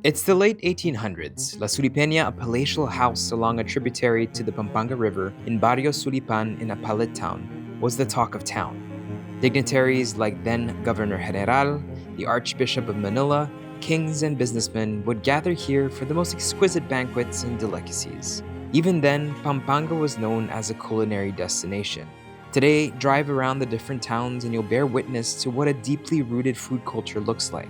It's the late 1800s. La Sulipeña, a palatial house along a tributary to the Pampanga River in Barrio Sulipan in Apalit town, was the talk of town. Dignitaries like then Governor General, the Archbishop of Manila, kings and businessmen would gather here for the most exquisite banquets and delicacies. Even then, Pampanga was known as a culinary destination. Today, drive around the different towns and you'll bear witness to what a deeply rooted food culture looks like.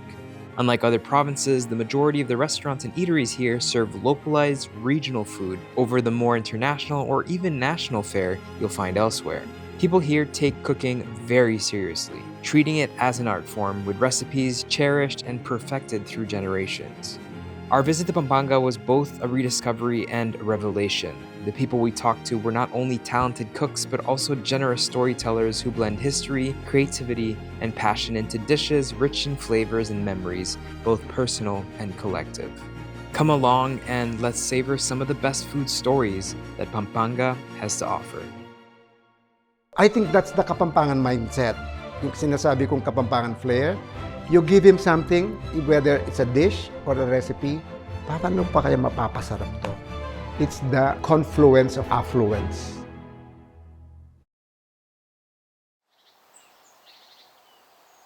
Unlike other provinces, the majority of the restaurants and eateries here serve localized regional food over the more international or even national fare you'll find elsewhere. People here take cooking very seriously, treating it as an art form with recipes cherished and perfected through generations. Our visit to Pampanga was both a rediscovery and a revelation. The people we talked to were not only talented cooks, but also generous storytellers who blend history, creativity, and passion into dishes rich in flavors and memories, both personal and collective. Come along and let's savor some of the best food stories that Pampanga has to offer. I think that's the Kapampangan mindset. Yung sinasabi kong Kapampangan flair, you give him something, whether it's a dish or a recipe, paano pa kaya mapapasarap to? It's the confluence of affluence.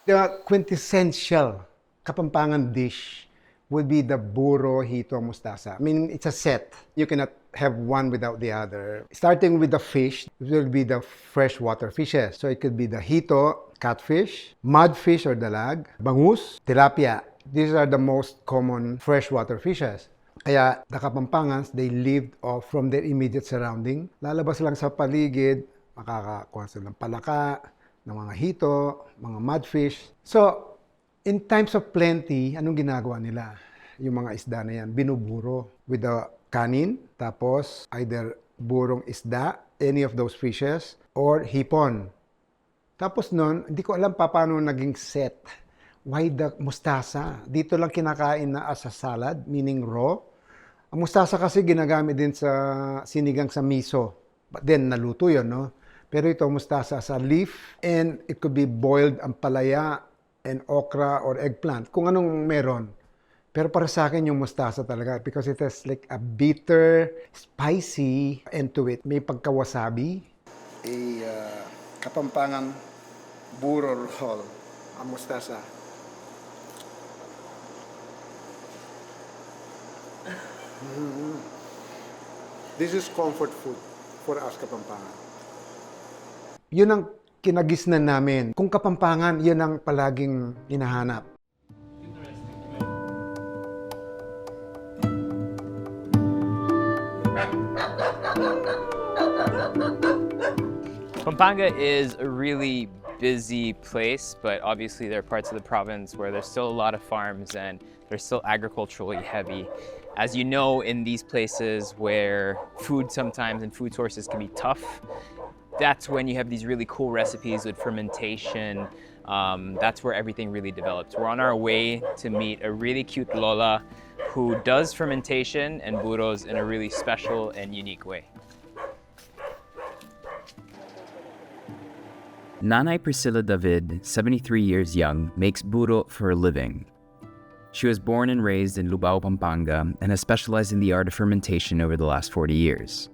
The quintessential Kapampangan dish would be the Buro, Hito, Mustasa. I mean, it's a set. You cannot have one without the other. Starting with the fish, it will be the freshwater fishes. So it could be the Hito, catfish, mudfish or dalag, bangus, tilapia. These are the most common freshwater fishes. Kaya the Kapampangans, they lived off from their immediate surrounding. Lalabas lang sa paligid, makakakuha sila ng palaka, ng mga hito, mga mudfish. So, in times of plenty, anong ginagawa nila? Yung mga isda na yan, binuburo with the kanin, tapos either burong isda, any of those fishes, or hipon. Tapos nun, hindi ko alam paano naging set. Why the mustasa? Dito lang kinakain na as a salad, meaning raw. Ang mustasa kasi ginagamit din sa sinigang sa miso. But then, naluto yun, no? Pero ito, mustasa as a leaf, and it could be boiled ang palaya, and okra or eggplant, kung anong meron. Pero para sa akin yung mustasa talaga because it has like a bitter, spicy end to it. May pagka-wasabi. Kapampangan Buro roll, ang mustasa. This is comfort food for us Kapampangan. Yun ang kinagisnan namin. Kung Kapampangan, yun ang palaging hinahanap. Pampanga is a really busy place, but obviously there are parts of the province where there's still a lot of farms and they're still agriculturally heavy. As you know, in these places where food sometimes and food sources can be tough, that's when you have these really cool recipes with fermentation. That's where everything really develops. We're on our way to meet a really cute Lola who does fermentation and buros in a really special and unique way. Nanay Priscilla David, 73 years young, makes buro for a living. She was born and raised in Lubao, Pampanga, and has specialized in the art of fermentation over the last 40 years.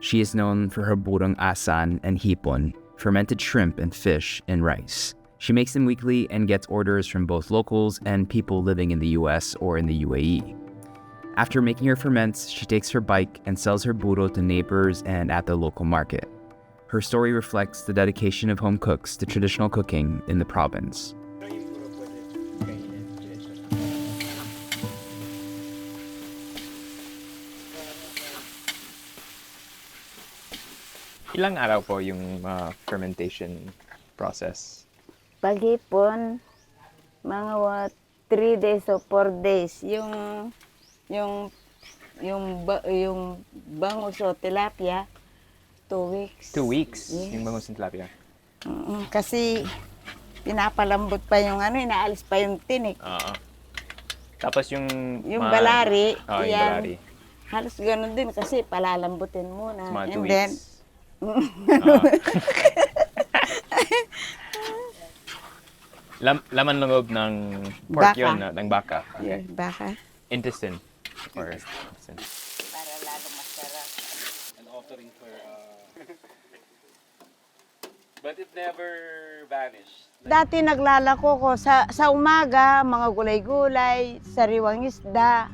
She is known for her burong asan and hipon, fermented shrimp and fish, and rice. She makes them weekly and gets orders from both locals and people living in the US or in the UAE. After making her ferments, she takes her bike and sells her buro to neighbors and at the local market. Her story reflects the dedication of home cooks to traditional cooking in the province. Ilang araw po yung fermentation process? Paghipon, mga 3 days o 4 days. Yung bangus o tilapia, 2 weeks. 2 weeks Yes. yung bangus ng tilapia? Kasi pinapalambot pa yung inaalis pa yung tinik. Oo. Tapos yung Balari, yung yan, balari. halos ganun din kasi palalambutin muna. Mga 2 And weeks. then, Laman loob ng pork Baka. yun, ng baka. yun, baka. Intestine. Or intestine. Para lalo masarap. An offering for but it never vanished. Dati naglalako ko sa umaga, mga gulay-gulay, sariwang isda,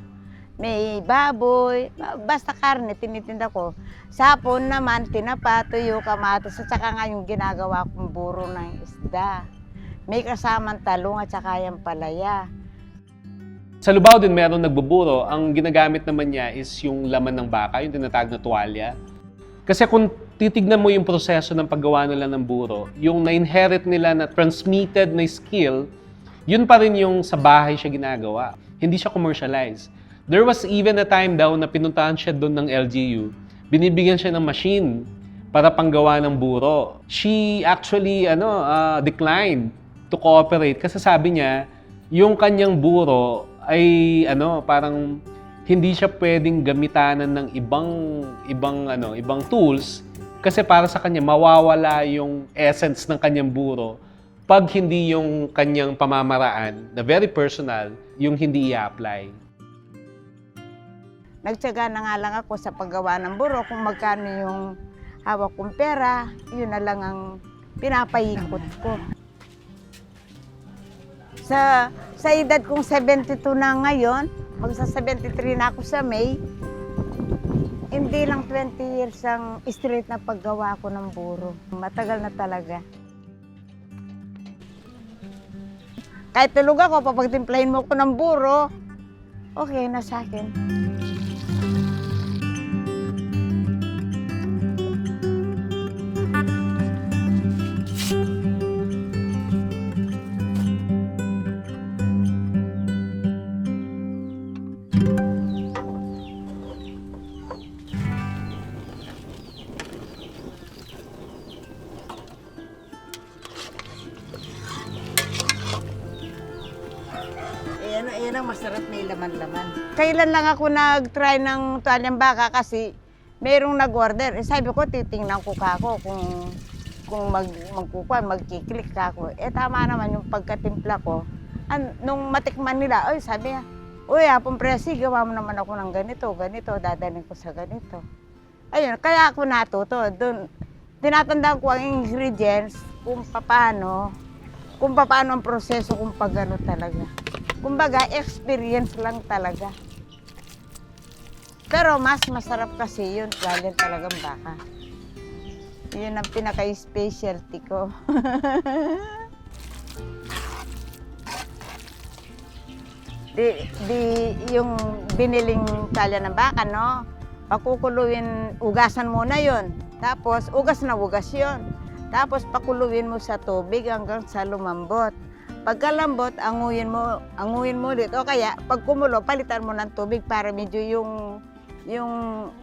may baboy, basta karne, tinitinda ko. Sa hapon naman, tinapa, tuyo, kamatis, at saka nga yung ginagawa kong buro ng isda. May kasamang talong at saka yung palaya. Sa Lubao din meron nagbuburo. Ang ginagamit naman niya is yung laman ng baka, yung tinatawag na tuwalya. Kasi kung titignan mo yung proseso ng paggawa nila ng buro, yung na-inherit nila na transmitted na skill, yun pa rin yung sa bahay siya ginagawa. Hindi siya commercialized. There was even a time daw na pinuntahan siya doon ng LGU, binibigyan siya ng machine para panggawa ng buro. She actually declined to cooperate kasi sabi niya, yung kanyang buro ay parang hindi siya pwedeng gamitanan ng ibang tools kasi para sa kanya mawawala yung essence ng kanyang buro pag hindi yung kanyang pamamaraan na very personal yung hindi i-apply. Nagtyaga na nga lang ako sa paggawa ng buro kung magkano yung hawak kong pera, yun na lang ang pinapahikot ko. Sa edad kong 72 na ngayon, magsa-73 na ako sa May, hindi lang 20 years ang straight na paggawa ko ng buro. Matagal na talaga. Kahit tulog ako, papagtimplahin mo ko ng buro, okay na sa akin. Yan ang masarap, may laman-laman. Kailan lang ako nag-try ng tuwalyang baka kasi mayroong nag-order. Sabi ko, titingnan ko kako kung magkiklik kako. Tama naman yung pagkatimpla ko. Nung matikman nila, sabi niya, uy, Apong Presi, gawa mo naman ako ng ganito, dadalhin ko sa ganito. Ayun, kaya ako natuto. Doon, tinatandaan ko ang ingredients, kung paano ang proseso, kung pagano talaga. Kumbaga, experience lang talaga. Pero mas masarap kasi yun, dahil talagang baka. Yun ang pinaka-specialty ko. Yung biniling talya ng baka, no? Pakukuluin, ugasan muna yun. Tapos, ugas na ugas yun. Tapos, pakuluin mo sa tubig hanggang sa lumambot. Pagkalambot, anguyin mo ulit. O kaya, pag kumulo, palitan mo ng tubig para medyo yung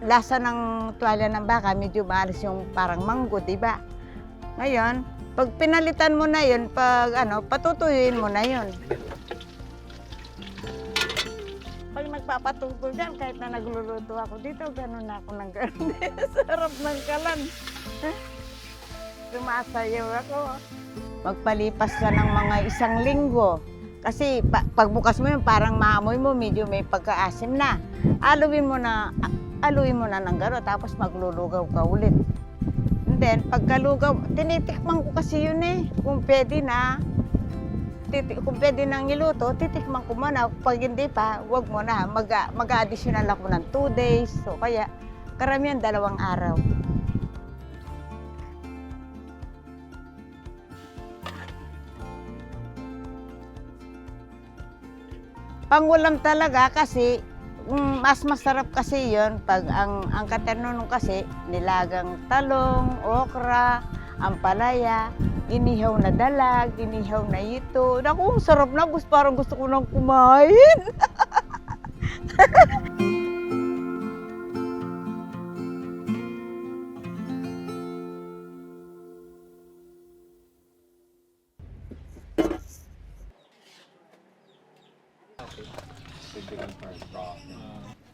lasa ng tuwalya ng baka, medyo maalis yung parang manggo, diba? Ngayon, pag pinalitan mo na yun, patutuyuin mo na yun. Pag nagpapatugtog dyan, kahit na nagluluto ako dito, gano'n na ako ng gano'n. Sarap ng kalan. Sumasayaw ako. Magpalipas ka ng mga 1 linggo. Kasi pagbukas mo yun, parang maamoy mo, medyo may pagkaasim na. Aluin mo na ng gano'n, tapos maglulugaw ka ulit. And then, pagkalugaw, tinitikman ko kasi yun kung pwede nang iluto, titikman ko muna. Pag hindi pa, wag mo na. Mag-additional ako ng 2 days. So, kaya, karamihan 2 araw. Pangulam talaga kasi mas masarap kasi yon pag ang katanunong kasi nilagang talong, okra, ampalaya, inihaw na dalag, inihaw na ito. Naku, sarap na. Parang gusto ko nang kumain.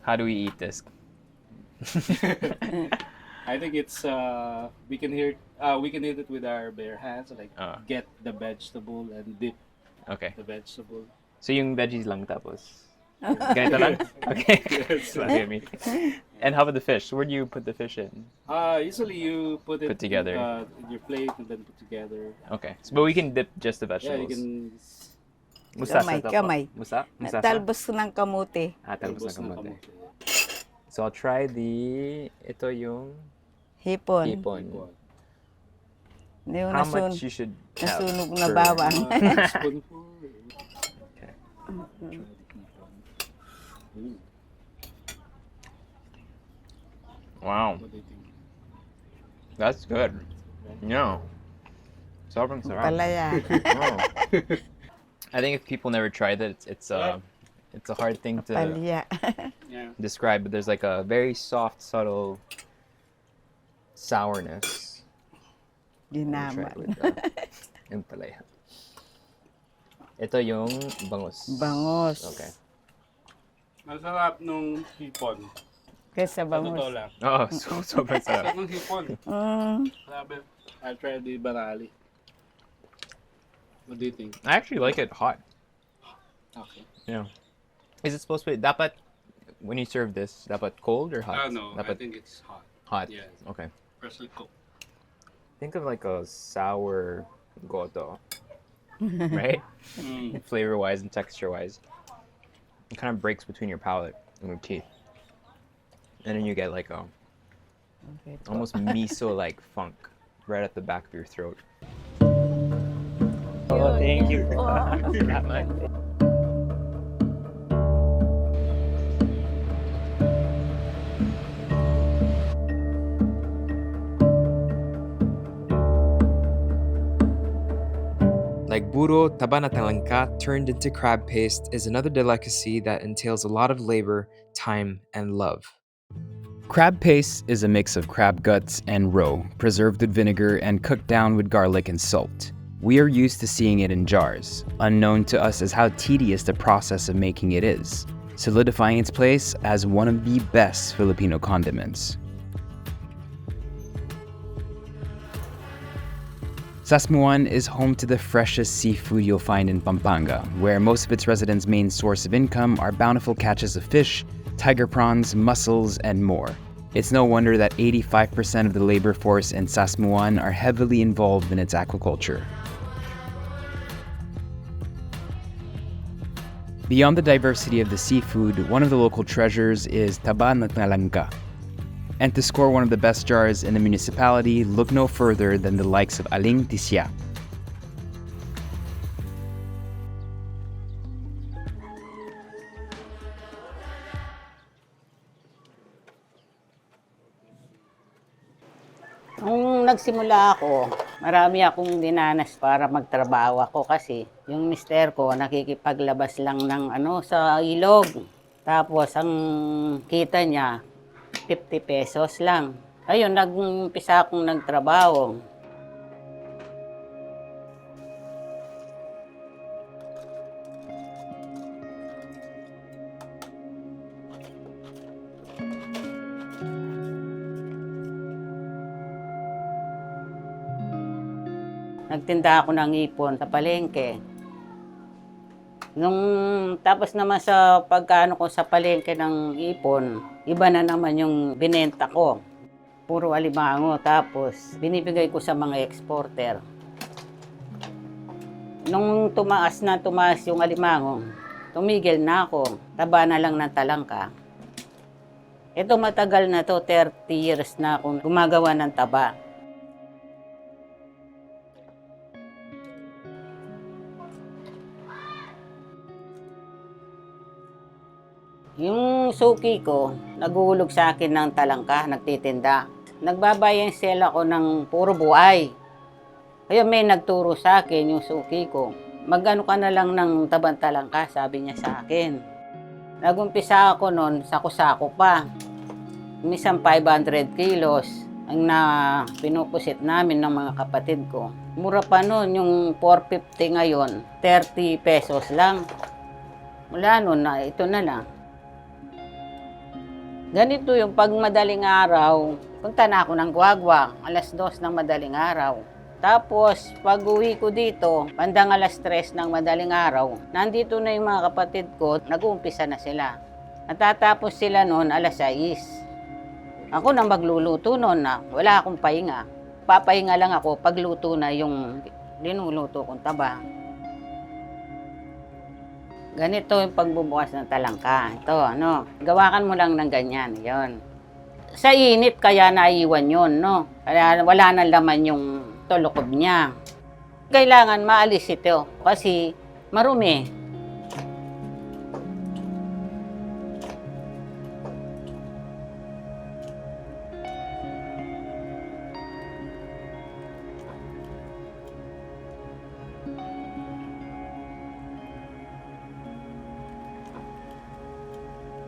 How do we eat this? I think it's we can eat it with our bare hands, get the vegetable and dip Okay. the vegetable. So yung veggies lang tapos? Ganito lang? Okay. Look at me. And how about the fish? Where do you put the fish in? Usually you put it Put together. In your plate and then put together. Okay. So, but we can dip just the Yeah, vegetables. you can. Musa sa Kamay. Musa? Musa sa? Talbos ng kamuti. Talbos Talbos ng ng kamote. kamote. So I'll try ito yung Hipon. hipon. Yung How much you should have? nasunog na per- bawang. Spoonful. Okay. Wow, What do you think? that's good. No. Sobrang sarap. Palaya. Wow. I think if people never tried it, it's a hard thing to Palya. Yeah. describe, but there's like a very soft, subtle sourness. Try Ginaman. it with yung palaya. Ito yung bangus. Bangos. Okay. Masarap nung hipon. Kesa Sa totoo bangus. lang. Oh, sobrang sarap. Sarap ng hipon. Sabi, I'll try the Banal. What do you think? I actually like it hot. Okay. Yeah. Is it supposed to be dapat when you serve this, dapat cold or hot? No, I Dapat think it's hot. hot. Yeah. Okay. Freshly cooked. Think of like a sour goto. Right? Flavor wise and texture wise. It kind of breaks between your palate and your teeth. And then you get like a almost miso like funk right at the back of your throat. Oh, thank you. That much. Like Buro, Taba na Talangka turned into crab paste is another delicacy that entails a lot of labor, time, and love. Crab paste is a mix of crab guts and roe, preserved with vinegar and cooked down with garlic and salt. We are used to seeing it in jars, unknown to us as how tedious the process of making it is, solidifying its place as one of the best Filipino condiments. Sasmuan is home to the freshest seafood you'll find in Pampanga, where most of its residents' main source of income are bountiful catches of fish, tiger prawns, mussels, and more. It's no wonder that 85% of the labor force in Sasmuan are heavily involved in its aquaculture. Beyond the diversity of the seafood, one of the local treasures is Taba na Talangka. And to score one of the best jars in the municipality, look no further than the likes of Aling Tisya. Nung nagsimula ako, marami akong dinanas para magtrabaho ako kasi yung mister ko nakikipaglabas lang ng sa ilog. Tapos ang kita niya 50 pesos lang. Ayun, nag-umpisa akong nagtrabaho. Nagtinda ako ng ipon sa palengke. Nung tapos naman sa pagkaano ko sa palengke ng ipon, iba na naman yung binenta ko. Puro alimango, tapos binibigay ko sa mga exporter. Nung tumaas yung alimango, tumigil na ako. Taba na lang ng talangka. Ito matagal na to, 30 years na akong gumagawa ng taba. Yung suki ko, naguhulog sa akin ng talangka, nagtitinda. Nagbabayang sell ako ng puro buhay. Kaya may nagturo sa akin yung suki ko. Magano ka na lang ng tabang talangka, sabi niya sa akin. Nagumpisa ako noon, sako-sako pa. Minsan 500 kilos ang pinupusit namin ng mga kapatid ko. Mura pa noon, yung 450 ngayon, 30 pesos lang. Mula noon na, ito na lang. Ganito yung pag madaling araw, punta na ako ng Guagua, 2:00 ng madaling araw. Tapos, pag uwi ko dito, bandang 3:00 ng madaling araw, nandito na yung mga kapatid ko, nag-uumpisa na sila. Natatapos sila noon 6:00. Ako na magluluto noon na wala akong pahinga. Papahinga lang ako pagluto na yung linuluto kong taba. Ganito yung pagbubukas ng talangka. Ito, gawakan mo lang ng ganyan, yon. Sa init kaya naiwan yon, no? Kaya wala nang laman yung tulukob niya. Kailangan maalis ito kasi marumi.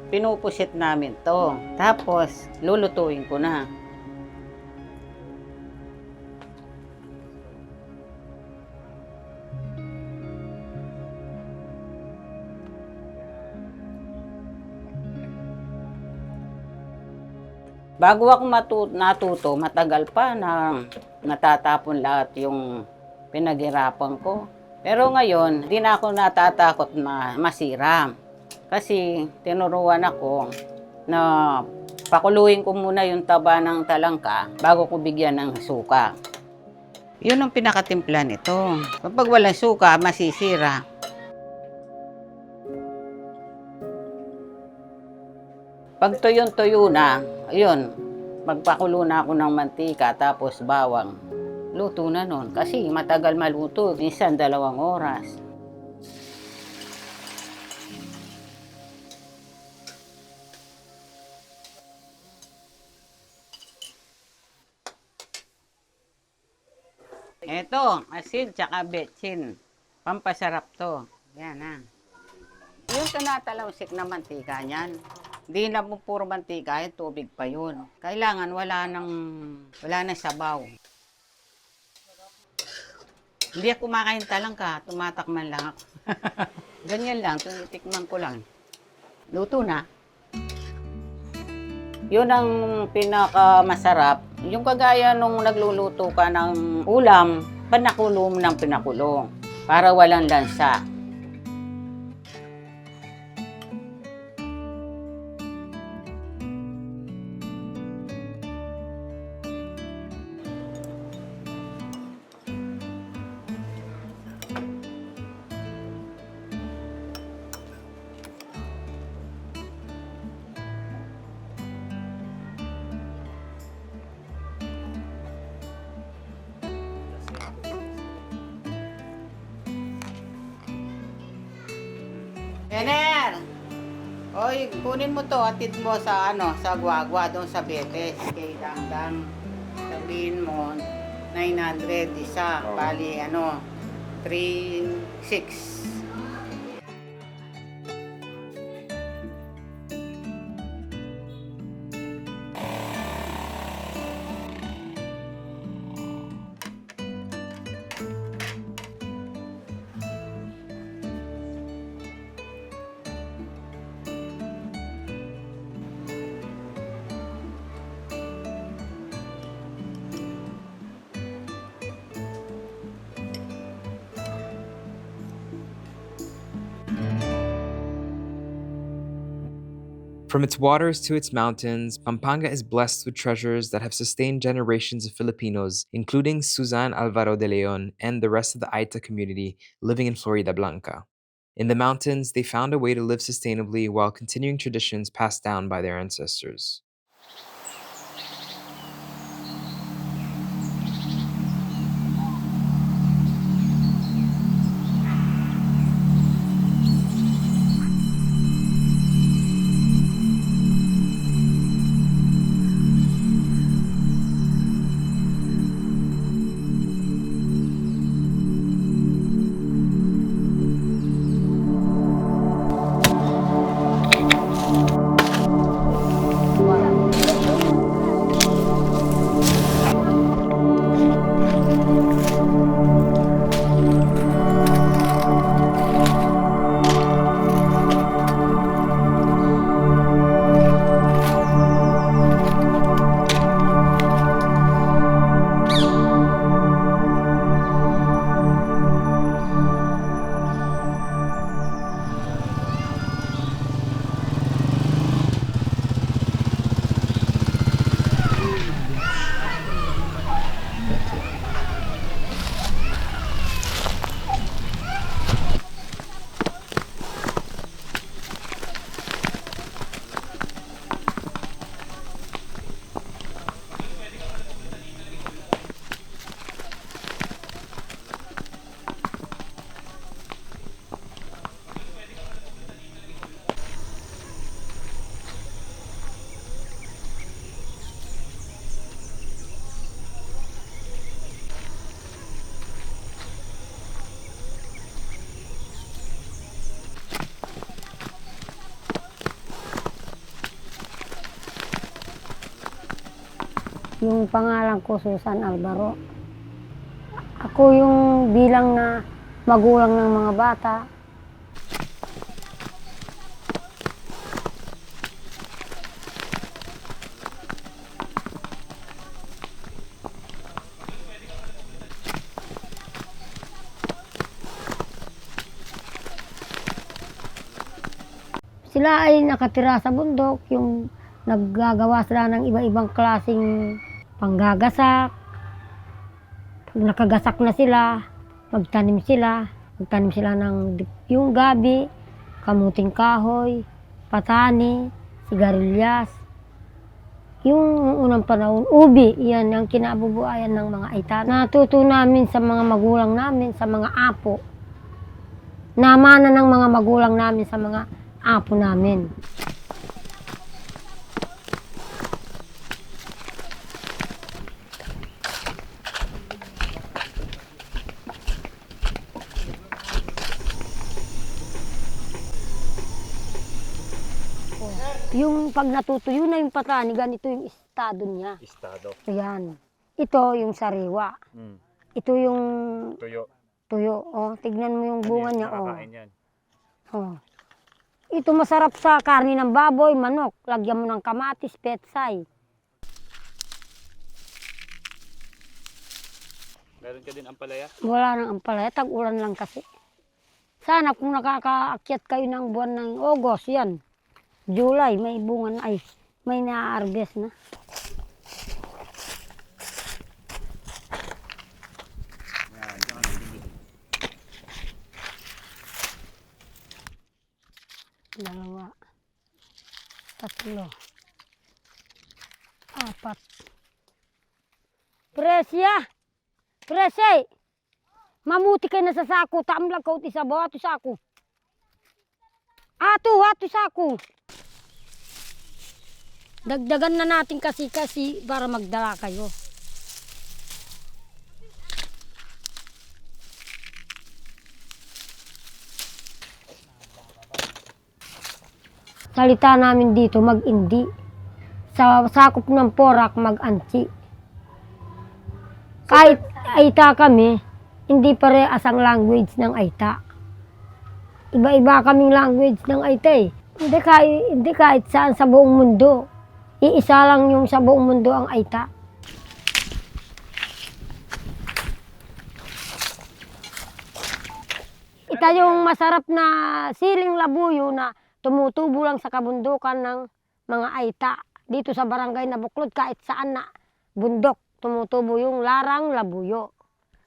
Pinupusit namin to. Tapos, lulutuin ko na. Bago ako natuto, matagal pa na natatapon lahat yung pinaghirapan ko. Pero ngayon, di na ako natatakot na masira. Kasi tinuruan ako na pakuluin ko muna yung taba ng talangka bago ko bigyan ng suka. Yun ang pinakatimpla nito. Kapag walang suka, masisira. Pag tuyo na, ayun, magpakulo na ako ng mantika tapos bawang. Luto na nun kasi matagal maluto, minsan 2 oras. Ito, asin tsaka betsin. Pampasarap to. Yan ha. Yung tinatalawsik na mantika niyan. Hindi na po puro mantika, tubig pa yun. Kailangan wala nang sabaw. Hindi ako kumakain talangka, tumatakman lang ako. Ganyan lang, tinitikman ko lang. Luto na. Yun ang pinakamasarap. Yung kagaya nung nagluluto ka ng ulam, panakulo mo ng pinakulo para walang lansa. Ener! Oy, kunin mo to, atid mo sa sa Guagua doon sa Betes, kay Dangdang. Sabihin mo 900 isa, bali 3,600. From its waters to its mountains, Pampanga is blessed with treasures that have sustained generations of Filipinos, including Susan Alvaro de Leon and the rest of the Aeta community living in Florida Blanca. In the mountains, they found a way to live sustainably while continuing traditions passed down by their ancestors. Yung pangalan ko, Susan Alvaro. Ako yung bilang na magulang ng mga bata. Sila ay nakatira sa bundok, yung naggagawa sila ng iba-ibang klaseng panggagasak. Pag nakagasak na sila, magtanim sila. Magtanim sila ng yung gabi, kamuting kahoy, patani, sigarilyas. Yung unang panahon, ubi, yan ang kinabubuhayan ng mga Aetas. Natuto namin sa mga magulang namin, sa mga apo. Namana ng mga magulang namin sa mga apo namin. Yung pag natutuyo na yung patani, ganito yung estado niya. Estado. Ayan. Ito yung sariwa. Ito yung Tuyo. tuyo. Oh, tignan mo yung bunga niya. Oh. Nakakain yan. Oh. Ito masarap sa karne ng baboy, manok. Lagyan mo ng kamatis, petsay. Meron ka din ampalaya? Wala nang ampalaya, tag-ulan lang kasi. Sana kung nakakaakyat kayo ng buwan ng August, yan. July, may bunga na, ay, may na-harvest na. Dalawa, tatlo, apat. Presya! Presya! Mamuti kayo na sa sako, tamlag ka uti sa bawa, ato sako. Ato sako. Dagdagan na natin kasi para magdala kayo. Salita namin dito mag-indi. Sa sakop ng porak mag-ansi. Kahit Aita kami, hindi parehas ang language ng Aita. Iba-iba kaming language ng Aita eh. Hindi kahit saan sa buong mundo. Iisa lang yung sa buong mundo ang Aita. Ito yung masarap na siling labuyo na tumutubo lang sa kabundukan ng mga Aita. Dito sa barangay na Buklod, kahit saan na bundok, tumutubo yung larang labuyo.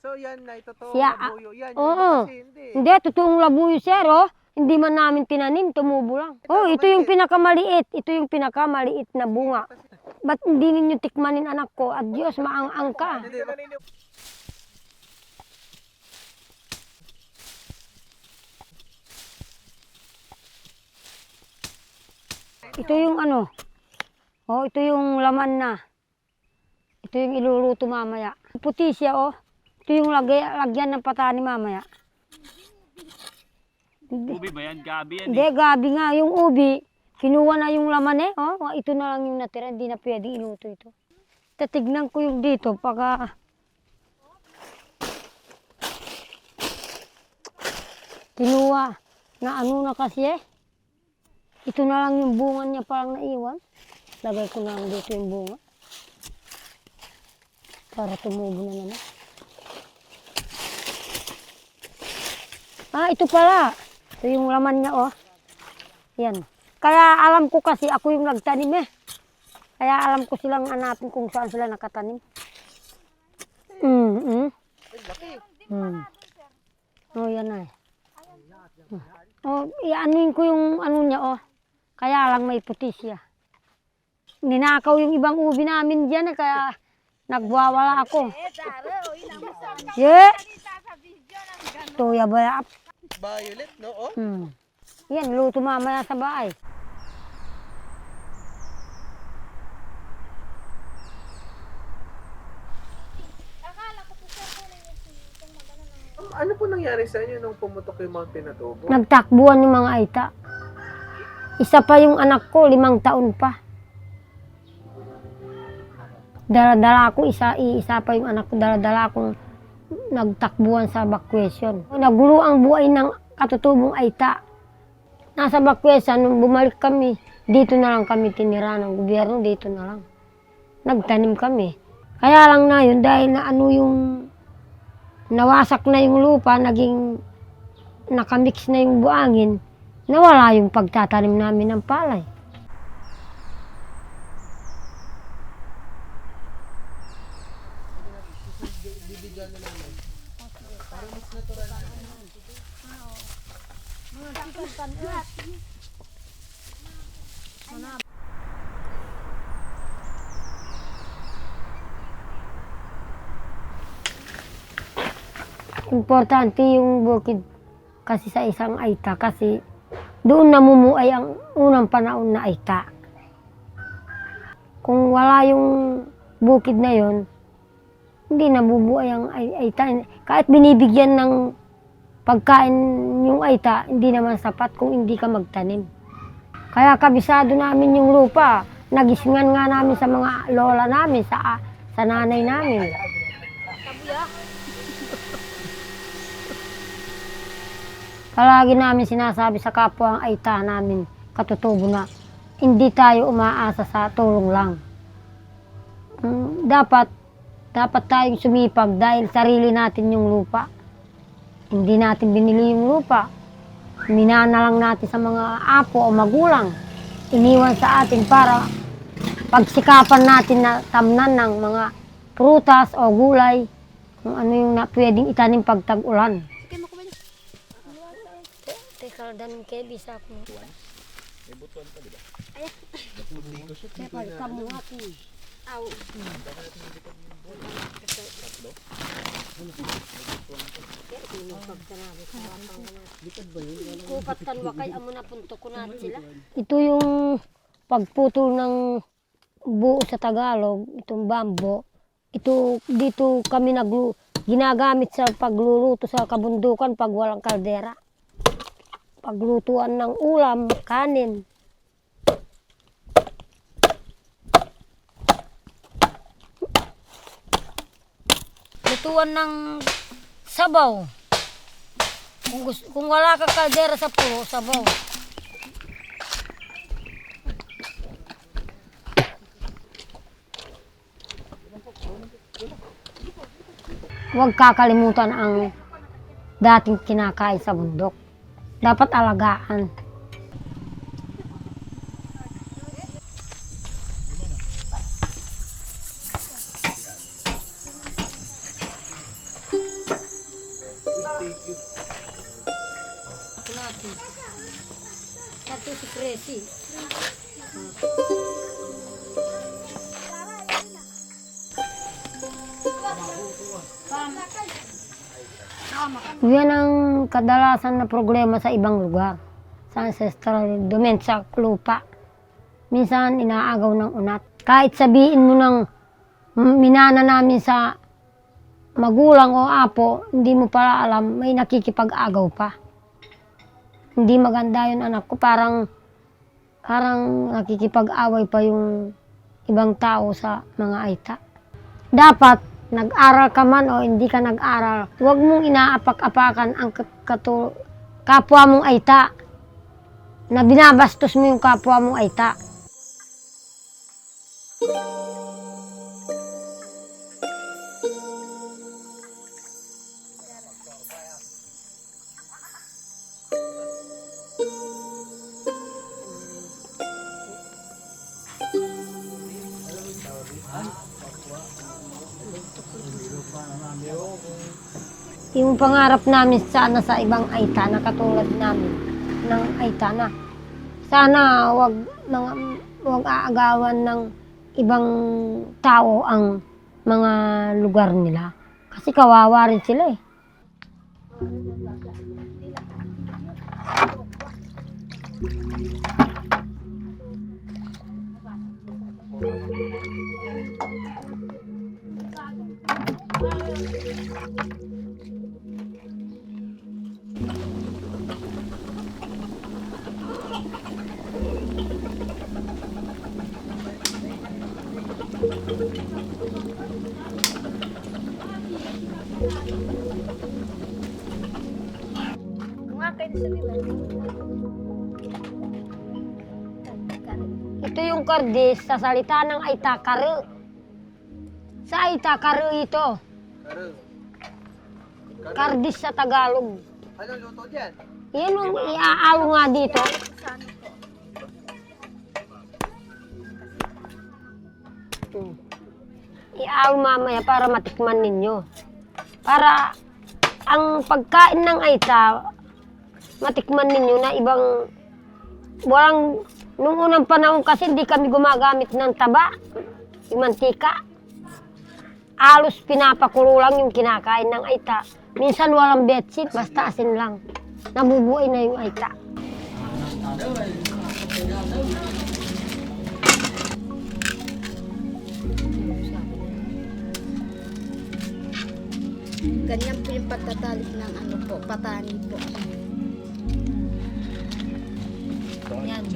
So yan na, totoong Siya, labuyo. Yan, yung oo. iba kasi hindi. Hindi, totoong labuyo, sir, oh. Hindi man namin tinanim, tumubo lang. Oh, ito yung pinakamaliit. Ito yung pinakamaliit na bunga. Ba't hindi ninyo tikmanin, anak ko? At Diyos, maang-ang ka. Ito yung ano. Oh, ito yung laman na. Ito yung iluluto mamaya. Puti siya, oh. Ito yung lagyan ng patani mamaya. Ubi ba yan? Gabi yan Hindi, gabi nga. Yung ubi, kinuha na yung laman eh. Oh, ito na lang yung natira. Hindi na pwede iluto ito. Tatignan ko yung dito. Pagka kinuha na ano na kasi eh. Ito na lang yung bunga niya parang naiwan. Lagay ko na lang dito yung bunga. Para tumubo na naman. Ah, ito pala. Ito yung laman niya, oh. Yan. Kaya alam ko kasi ako yung nagtanim eh. Kaya alam ko silang hanapin kung saan sila nakatanim. Oh, yan na eh. Oh, ianuin ko yung ano niya, oh. Kaya lang may puti siya. Ninakaw yung ibang ubi namin dyan eh, kaya nagwawala ako. Yeah. Tuya ba? Violet, no? Oh? Yan, luto mamaya sa bahay. Ano po nangyari sa inyo nung pumutok yung mga pinatubo? Nagtakbuhan yung mga Aita. Isa pa yung anak ko, 5 taon pa. Dala-dala ko, isa pa yung anak ko, dala-dala akong nagtakbuhan sa bakasyon. Nagulo ang buhay ng katutubong Aita. Nasa bakasyon, nung bumalik kami, dito na lang kami tinira ng gobyerno, dito na lang. Nagtanim kami. Kaya lang na yun, dahil na nawasak na yung lupa, naging nakamix na yung buhangin, nawala yung pagtatanim namin ng palay. Importante yung bukid kasi sa isang Aita kasi doon namumuhay ang unang panahon na Aita. Kung wala yung bukid na yon, hindi nabubuhay ang Aita. Kahit binibigyan ng pagkain yung Aita, hindi naman sapat kung hindi ka magtanim. Kaya kabisado namin yung lupa. Nagisingan nga namin sa mga lola namin, sa nanay namin. Palagi namin sinasabi sa kapwa ang Aita namin, katutubo na, hindi tayo umaasa sa tulong lang. Dapat tayong sumipag dahil sarili natin yung lupa. Hindi natin binili yung lupa. Minana lang natin sa mga apo o magulang. Iniwan sa atin para pagsikapan natin na tamnan ng mga prutas o gulay, kung ano yung pwedeng itanim pag tag-ulan. Teka, danin kayo, bisa ko. May butuan pa, di ba? Ayan. Teka, kamu ako. Aw. Kupat kanwa kay amo na punto ko natin sila. Ito yung pagputol ng buo sa Tagalog, itong bambo. Ito dito kami ginagamit sa pagluluto sa kabundukan pag walang kaldera. Paglutuan ng ulam, kanin. Lutuan ng sabaw. Kung wala ka kaldera sa pulo, sabaw. Huwag kakalimutan ang dating kinakain sa bundok. Dapat alagaan. Satu si Kresi. Yan ang kadalasan na problema sa ibang lugar. Sa ancestral domain, sa lupa. Minsan inaagaw ng unat. Kahit sabihin mo ng minana namin sa magulang o apo, hindi mo pala alam, may nakikipag-agaw pa. Hindi maganda yun, anak ko. Parang nakikipag-away pa yung ibang tao sa mga Aita. Dapat nag-aral ka man o hindi ka nag-aral, huwag mong inaapak-apakan ang kapwa mong Aita, na binabastos mo yung kapwa mong Aita. Yung pangarap namin sana sa ibang Aita na katulad namin ng Aita na. Sana wag aagawan ng ibang tao ang mga lugar nila. Kasi kawawa rin sila eh. Ito yung kardis sa salita ng Aetas. Sa Aetas ito. Kardis sa Tagalog. Anong luto dyan? Yan yung iaalo nga dito. Iaalo mamaya para matikman ninyo. Para ang pagkain ng Aetas, matikman ninyo na ibang walang. Nung unang panahon kasi hindi kami gumagamit ng taba, yung mantika. Alos pinapakulo lang yung kinakain ng Aetas. Minsan walang betsit, basta asin lang. Nabubuhay na yung Aetas. Ganyan po yung pagtatalik ng ano po, patani po. Yan.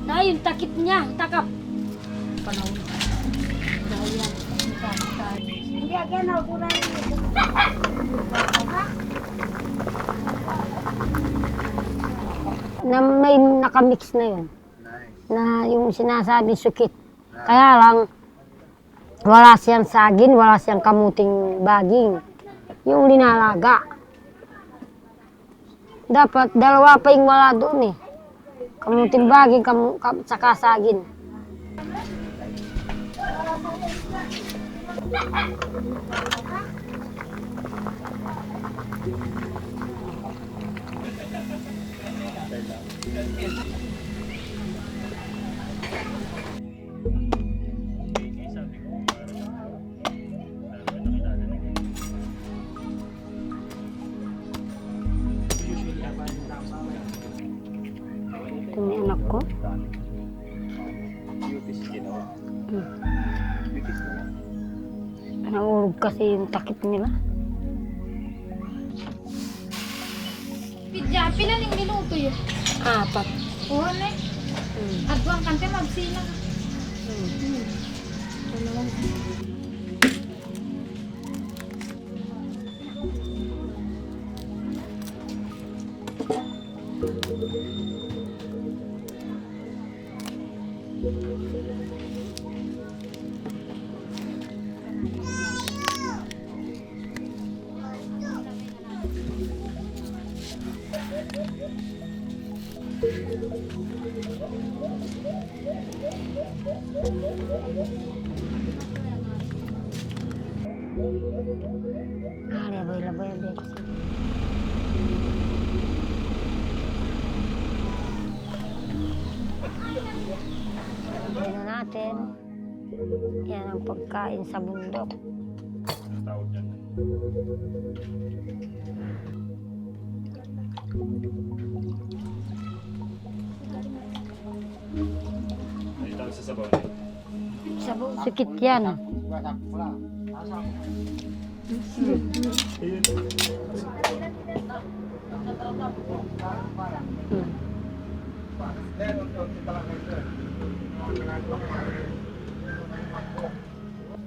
Na yung takip niya, takap. Hindi agad na kulay. Na may nakamix na yun. Na yung sinasabi sukit. Kaya lang, wala siyang saging, wala siyang kamuting baging. Yung linalaga. Dapat dalawa pa yung wala doon eh. Kamuting baging, saka saging. Ito yung anak ko. Naurog kasi yung takip nila. Pidya, pila ning minuto yun? 4. Oo, ne. Adwang kante magsina. Laboy-laboy ang bex. Laboy na natin. Yan ang pagkain sa bundok. Sikit yan.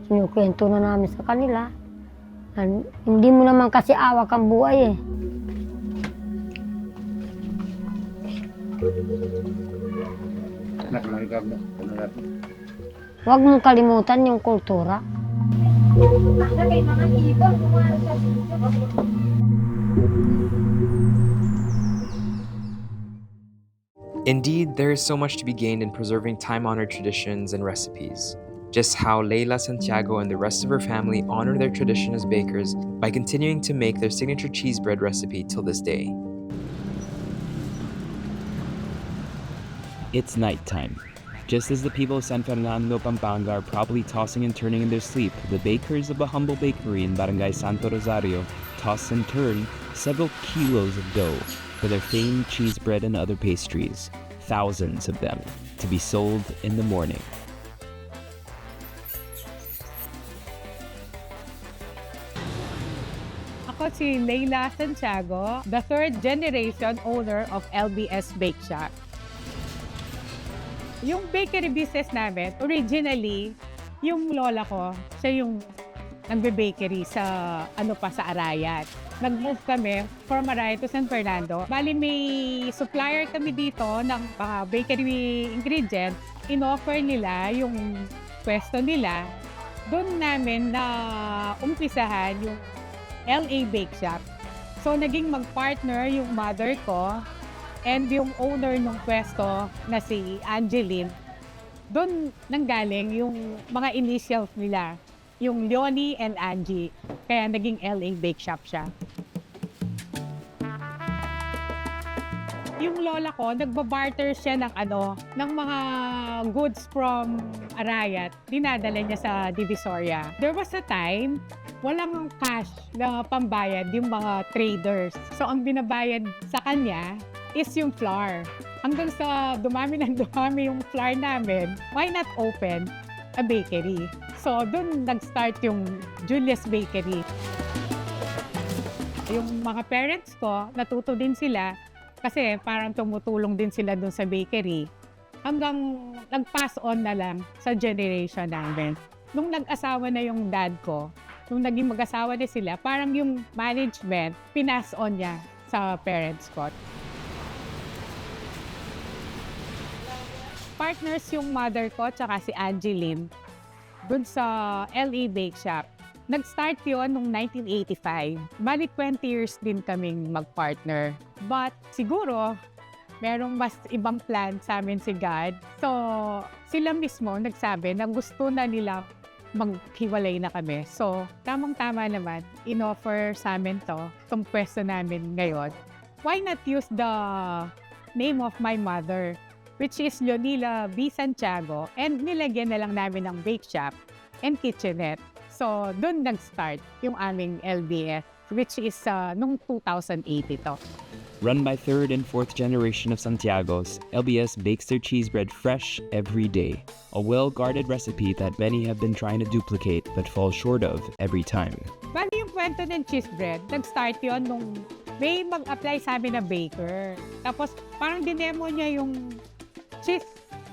Sinukwento na namin sa kanila. Hindi mo naman kasi awak ang buhay eh. Huwag mong kalimutan yung kultura. Indeed, there is so much to be gained in preserving time-honored traditions and recipes. just how Leila Santiago and the rest of her family honor their tradition as bakers by continuing to make their signature cheese bread recipe till this day. It's nighttime. Just as the people of San Fernando, Pampanga are probably tossing and turning in their sleep, the bakers of a humble bakery in Barangay Santo Rosario toss and turn several kilos of dough for their famed cheese bread and other pastries, thousands of them, to be sold in the morning. Ako si Leila Santiago, the third generation owner of LBS Bakeshop. Yung bakery business namin, originally, yung lola ko, siya yung nagbe-bakery sa sa Arayat. Nag-move kami from Arayat to San Fernando. Bali may supplier kami dito ng bakery ingredients. In-offer nila yung pwesto nila. Doon namin na umpisahan yung LA Bakeshop. So naging mag-partner yung mother ko and yung owner ng pwesto na si Angeline. Doon nanggaling yung mga initials nila, yung Leonie and Angie. Kaya naging LA Bakeshop siya. Yung lola ko, nagbabarter siya ng mga goods from Arayat. Dinadala niya sa Divisoria. There was a time, walang cash na pambayad yung mga traders. So ang binabayad sa kanya is yung flour. Hanggang sa dumami yung flour namin, why not open a bakery? So doon nag-start yung Julius Bakery. Yung mga parents ko, natuto din sila kasi parang tumutulong din sila doon sa bakery. Hanggang nag-pass on na lang sa generation namin. Nung nag-asawa na yung dad ko, nung naging mag-asawa na sila, parang yung management, pinas on niya sa parents ko. Partners yung mother ko tsaka si Angeline dun sa LA Bakeshop. Nag-start yun noong 1985. Bali 20 years din kaming mag-partner. But siguro, merong mas ibang plan sa amin si God. So, sila mismo nagsabi na gusto na nila maghiwalay na kami. So, tamang-tama naman, in-offer sa amin itong pwesto namin ngayon. Why not use the name of my mother, which is Leonila B. Santiago, and nilagyan na lang namin ng bake shop and kitchenette. So, doon nag-start yung aming LBS, which is noong 2008 ito. Run by third and fourth generation of Santiagos, LBS bakes their cheese bread fresh every day. A well-guarded recipe that many have been trying to duplicate but fall short of every time. Bali yung kwento ng cheese bread, nag-start yun nung may mag-apply sa amin na baker. Tapos parang dinemo niya yung cheese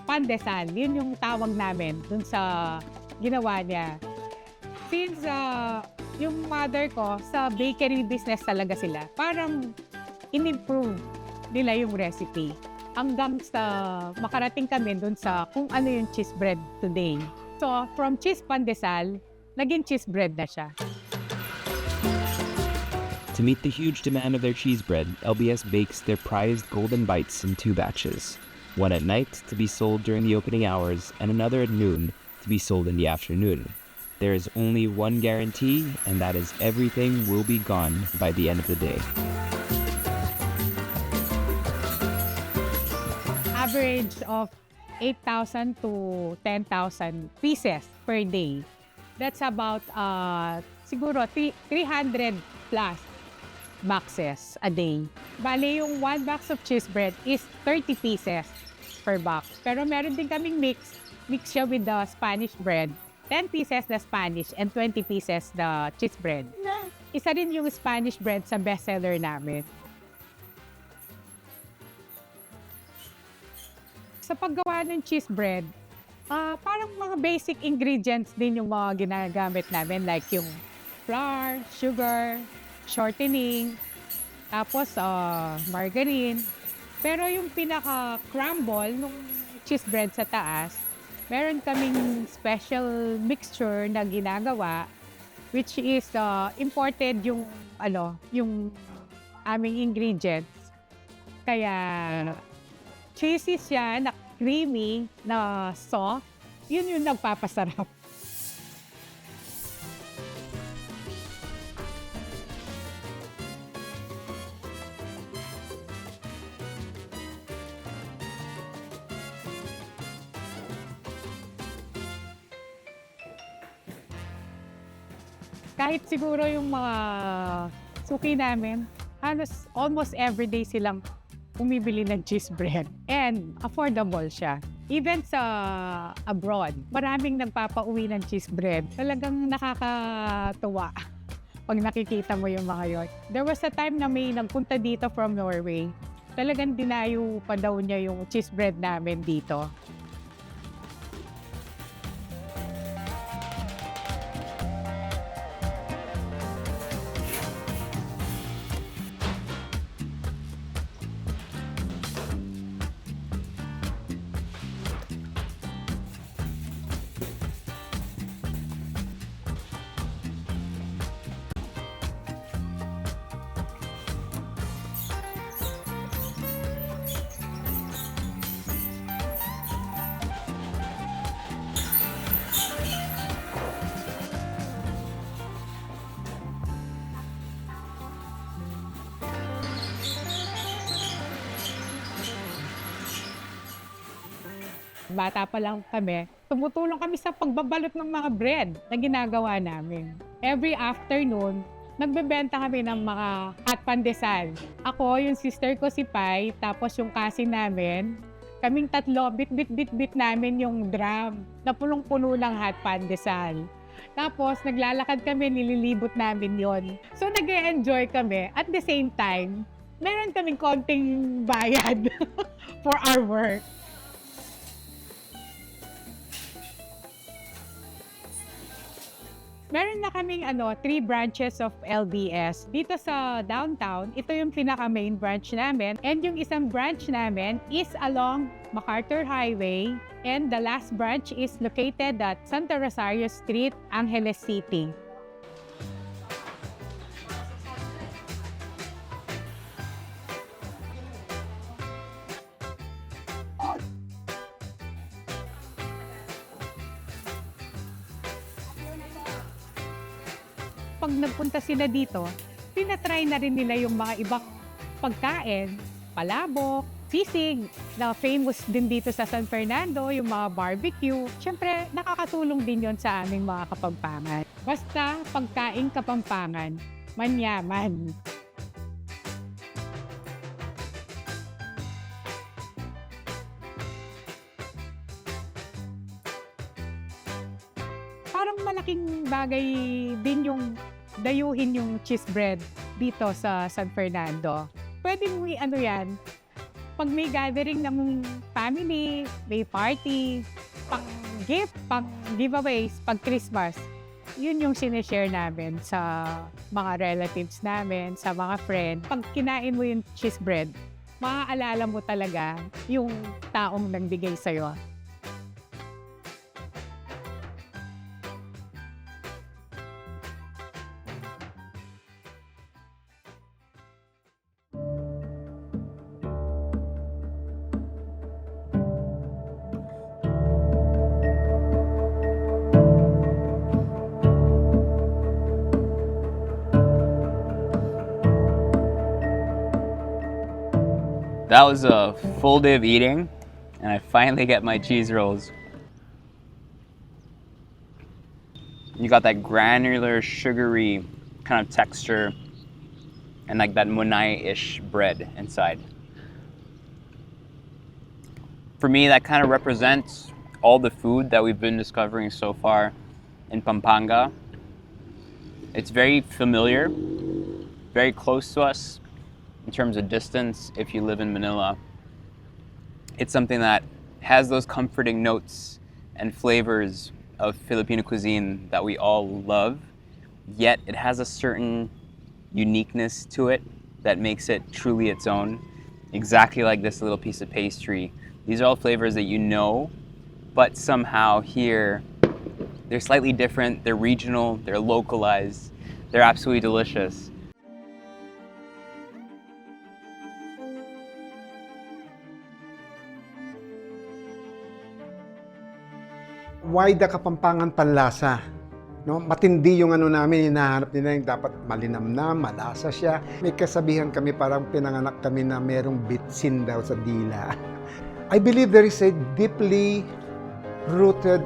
pandesal. Yun yung tawag namin dun sa ginawa niya. Since yung mother ko, sa bakery business talaga sila, parang in-improve nila yung recipe hanggang sa makarating kami dun sa kung ano yung cheese bread today. So, from cheese pandesal, naging cheese bread na siya. To meet the huge demand of their cheese bread, LBS bakes their prized golden bites in 2 batches. One at night to be sold during the opening hours and another at noon to be sold in the afternoon. There is only one guarantee, and that is everything will be gone by the end of the day. Average of 8,000 to 10,000 pieces per day. That's about siguro 300 plus boxes a day. Bale, yung 1 box of cheese bread is 30 pieces per box. Pero meron din kaming mix siya with the Spanish bread. 10 pieces na Spanish and 20 pieces the cheese bread. Isa rin yung Spanish bread sa bestseller namin. Sa paggawa ng cheese bread, parang mga basic ingredients din yung mga ginagamit namin, like yung flour, sugar, shortening, tapos margarine. Pero yung pinaka-crumble nung cheese bread sa taas, meron kaming special mixture na ginagawa, which is imported yung aming ingredients. Kaya cheesy siya, na creamy, na soft, Yun yung nagpapasarap. Kahit siguro yung mga suki namin, halos almost everyday silang umibili ng cheese bread. And affordable siya. Even sa abroad, maraming nagpapauwi ng cheese bread. Talagang nakakatuwa pag nakikita mo yung mga yun. There was a time na may nagpunta dito from Norway. Talagang dinayo pa daw niya yung cheese bread namin dito. Bata pa lang kami, tumutulong kami sa pagbabalot ng mga bread na ginagawa namin. Every afternoon, nagbebenta kami ng mga hot pandesal. Ako, yung sister ko si Pai, tapos yung cousin namin, kaming tatlo, bit namin yung drum na punong-puno ng hot pandesal. Tapos, naglalakad kami, nililibot namin yon. So, nag-e-enjoy kami. At the same time, meron kaming konting bayad for our work. Meron na kaming 3 branches of LBS. Dito sa downtown, ito yung pinaka-main branch namin. And yung isang branch namin is along MacArthur Highway. And the last branch is located at Santa Rosario Street, Angeles City. Pag nagpunta sila dito, tinatry na rin nila yung mga ibang pagkain, palabok, sisig, na famous din dito sa San Fernando, yung mga barbecue. Siyempre, nakakatulong din yon sa aming mga Kapampangan. Basta pagkain Kapampangan, manyaman. Parang malaking bagay din yung dayuhin yung cheese bread dito sa San Fernando. Pwede mo yan, pag may gathering ng family, may party, pang gift, pang giveaways, pag Christmas, yun yung sinishare namin sa mga relatives namin, sa mga friend. Pag kinain mo yung cheese bread, maaalala mo talaga yung taong nagbigay sa'yo. That was a full day of eating, and I finally get my cheese rolls. You got that granular, sugary kind of texture, and like that monai-ish bread inside. For me, that kind of represents all the food that we've been discovering so far in Pampanga. It's very familiar, very close to us in terms of distance if you live in Manila. It's something that has those comforting notes and flavors of Filipino cuisine that we all love, yet it has a certain uniqueness to it that makes it truly its own, exactly like this little piece of pastry. These are all flavors that you know, but somehow here, they're slightly different, they're regional, they're localized, they're absolutely delicious. Why the Kapampangan panlasa? No, matindi yung ano namin, hinahanap nila yung dapat malinamnam, malasa siya. May kasabihan kami, parang pinanganak kami na merong bitsin daw sa dila. I believe there is a deeply rooted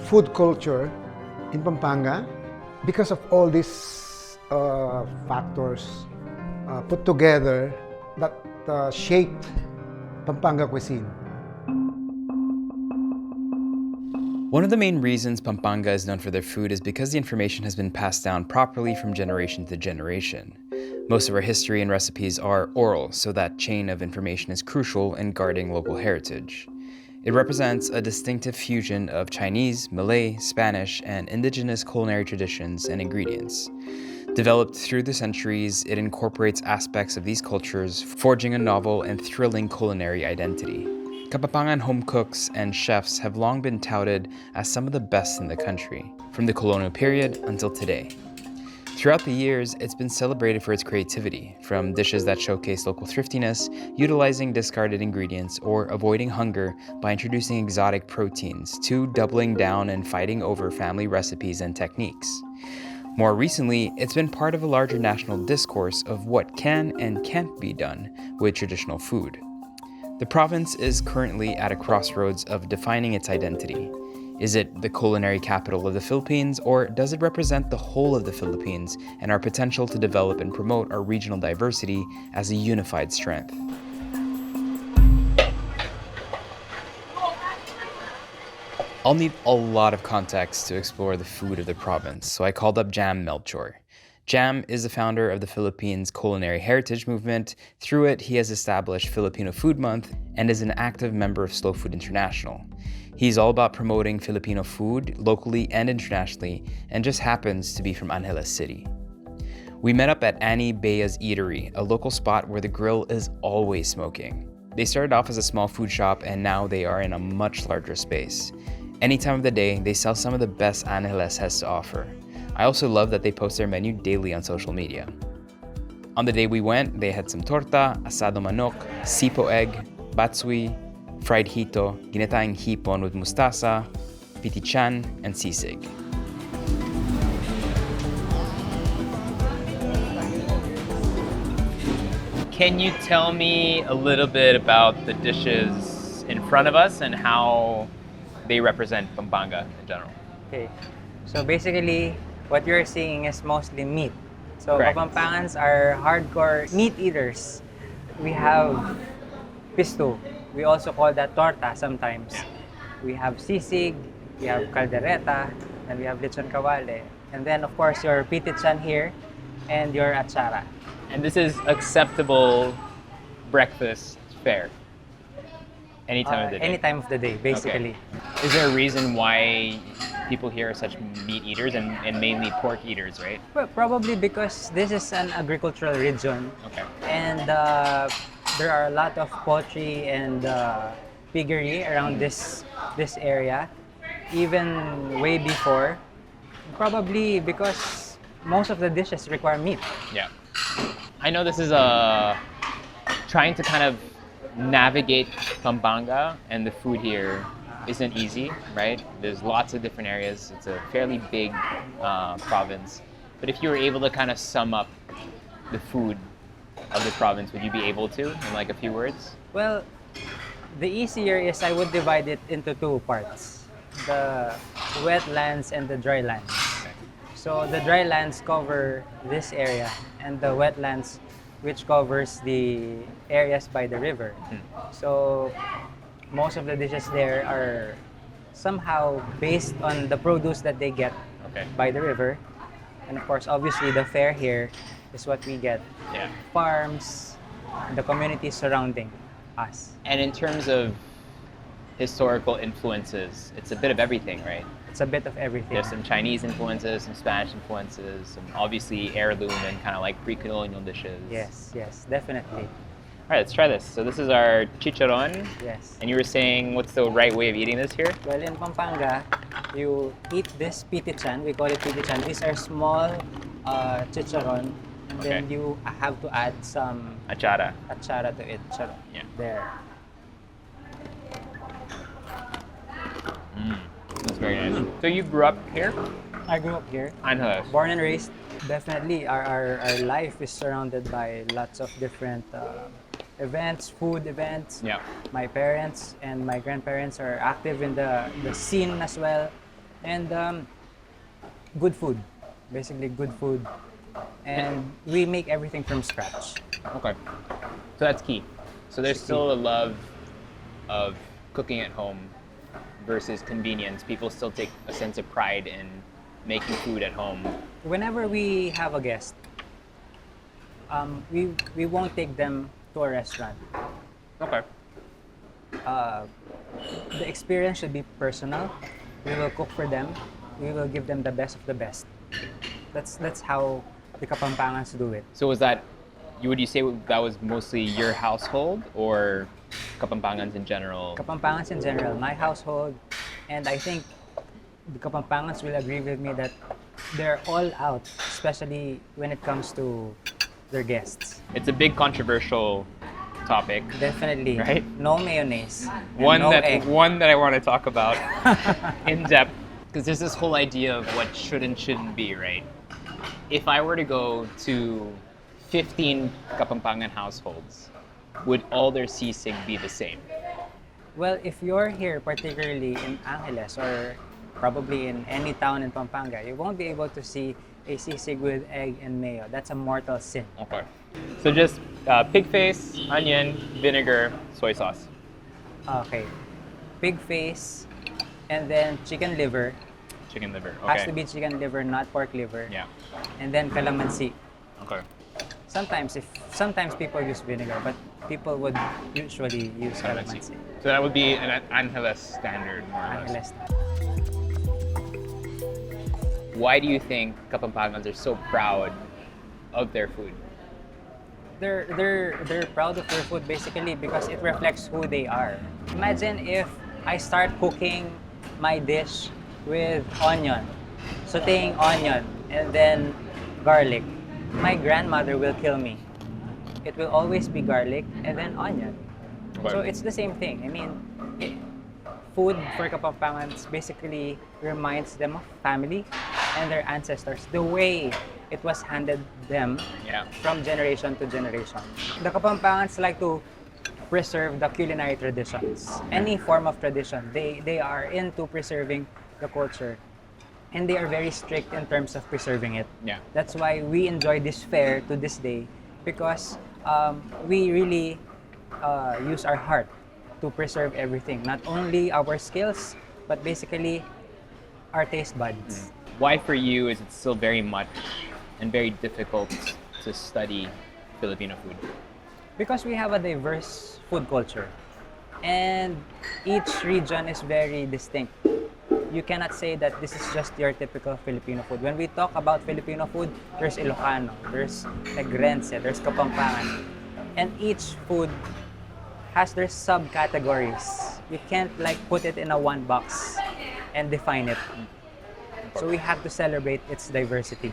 food culture in Pampanga because of all these factors put together that shaped Pampanga cuisine. One of the main reasons Pampanga is known for their food is because the information has been passed down properly from generation to generation. Most of our history and recipes are oral, so that chain of information is crucial in guarding local heritage. It represents a distinctive fusion of Chinese, Malay, Spanish, and indigenous culinary traditions and ingredients. Developed through the centuries, it incorporates aspects of these cultures, forging a novel and thrilling culinary identity. Kapampangan home cooks and chefs have long been touted as some of the best in the country, from the colonial period until today. Throughout the years, it's been celebrated for its creativity, from dishes that showcase local thriftiness, utilizing discarded ingredients, or avoiding hunger by introducing exotic proteins, to doubling down and fighting over family recipes and techniques. More recently, it's been part of a larger national discourse of what can and can't be done with traditional food. The province is currently at a crossroads of defining its identity. Is it the culinary capital of the Philippines, or does it represent the whole of the Philippines and our potential to develop and promote our regional diversity as a unified strength? I'll need a lot of context to explore the food of the province, so I called up Jam Melchor. Jam is the founder of the Philippines Culinary Heritage Movement. Through it, he has established Filipino Food Month and is an active member of Slow Food International. He's all about promoting Filipino food locally and internationally, and just happens to be from Angeles City. We met up at Annie Bea's Eatery, a local spot where the grill is always smoking. They started off as a small food shop, and now they are in a much larger space. Any time of the day, they sell some of the best Angeles has to offer. I also love that they post their menu daily on social media. On the day we went, they had some torta, asado manok, sipo egg, batsui, fried hito, ginataing hipon with mustasa, pitichan, and sisig. Can you tell me a little bit about the dishes in front of us and how they represent Pampanga in general? Okay, so basically, what you're seeing is mostly meat. So Correct. Kapampangans are hardcore meat eaters. We have pisto. We also call that torta sometimes. We have sisig, we have caldereta, and we have lechon kawale. And then of course your pitichan here and your achara. And this is acceptable breakfast fare? Any time of the day? Any time of the day, basically. Okay. Is there a reason why people here are such meat eaters and mainly pork eaters, right? Well, probably because this is an agricultural region. Okay. And there are a lot of poultry and piggery around this area, even way before. Probably because most of the dishes require meat. Yeah. I know this is trying to kind of navigate Pampanga, and the food here isn't easy, right? There's lots of different areas. It's a fairly big province. But if you were able to kind of sum up the food of the province, would you be able to in like a few words? Well, the easier is I would divide it into two parts: the wetlands and the drylands. Okay. So the drylands cover this area, and the wetlands, which covers the areas by the river. So most of the dishes there are somehow based on the produce that they get by the river. And of course, obviously, the fare here is what we get. Yeah. Farms, the communities surrounding us. And in terms of historical influences, it's a bit of everything, right? It's a bit of everything. There's some Chinese influences, some Spanish influences, some obviously heirloom and kind of like pre-colonial dishes. Yes, yes, definitely. All right, let's try this. So this is our chicharron. Yes. And you were saying, what's the right way of eating this here? Well, in Pampanga, you eat this pitichan. We call it pitichan. These are small chicharron. And then you have to add some achara to it. There. That's very nice. So you grew up here? I grew up here. Angeles. Born and raised. Definitely, our life is surrounded by lots of different events, food events. Yeah. My parents and my grandparents are active in the scene as well. And good food. Basically, good food. And we make everything from scratch. Okay. So that's key. So there's still a love of cooking at home versus convenience. People still take a sense of pride in making food at home. Whenever we have a guest, we won't take them to a restaurant. Okay. The experience should be personal. We will cook for them. We will give them the best of the best. That's how the Kapampangans do it. So was that, would you say that was mostly your household or Kapampangans in general? Kapampangans in general, my household, and I think the Kapampangans will agree with me that they're all out, especially when it comes to their guests. It's a big controversial topic. Definitely. Right? No mayonnaise. One no egg. that I want to talk about in depth, because there's this whole idea of what should and shouldn't be, right? If I were to go to 15 Kapampangan households, would all their sisig be the same? Well, if you're here, particularly in Angeles or probably in any town in Pampanga, you won't be able to see a sisig with egg and mayo. That's a mortal sin. Okay. So just pig face, onion, vinegar, soy sauce. Okay. Pig face, and then chicken liver. Chicken liver, okay. Has to be chicken liver, not pork liver. Yeah. And then calamansi. Okay. Sometimes people use vinegar, but people would usually use calamansi. So that would be an Angeles standard, more or less. Why do you think Kapampangans are so proud of their food? They're proud of their food basically because it reflects who they are. Imagine if I start cooking my dish with onion, sauteing onion, and then garlic. My grandmother will kill me. It will always be garlic and then onion. Okay. So it's the same thing. I mean, food for Kapampangans basically reminds them of family and their ancestors, the way it was handed them from generation to generation. The Kapampangans like to preserve the culinary traditions. Any form of tradition, they are into preserving the culture. And they are very strict in terms of preserving it. Yeah. That's why we enjoy this fair to this day, because we really use our heart to preserve everything. Not only our skills, but basically our taste buds. Why for you is it still very much and very difficult to study Filipino food? Because we have a diverse food culture. And each region is very distinct. You cannot say that this is just your typical Filipino food. When we talk about Filipino food, there's Ilocano, there's Negrense, there's Kapampangan. And each food has their subcategories. You can't like put it in a one box and define it. So we have to celebrate its diversity.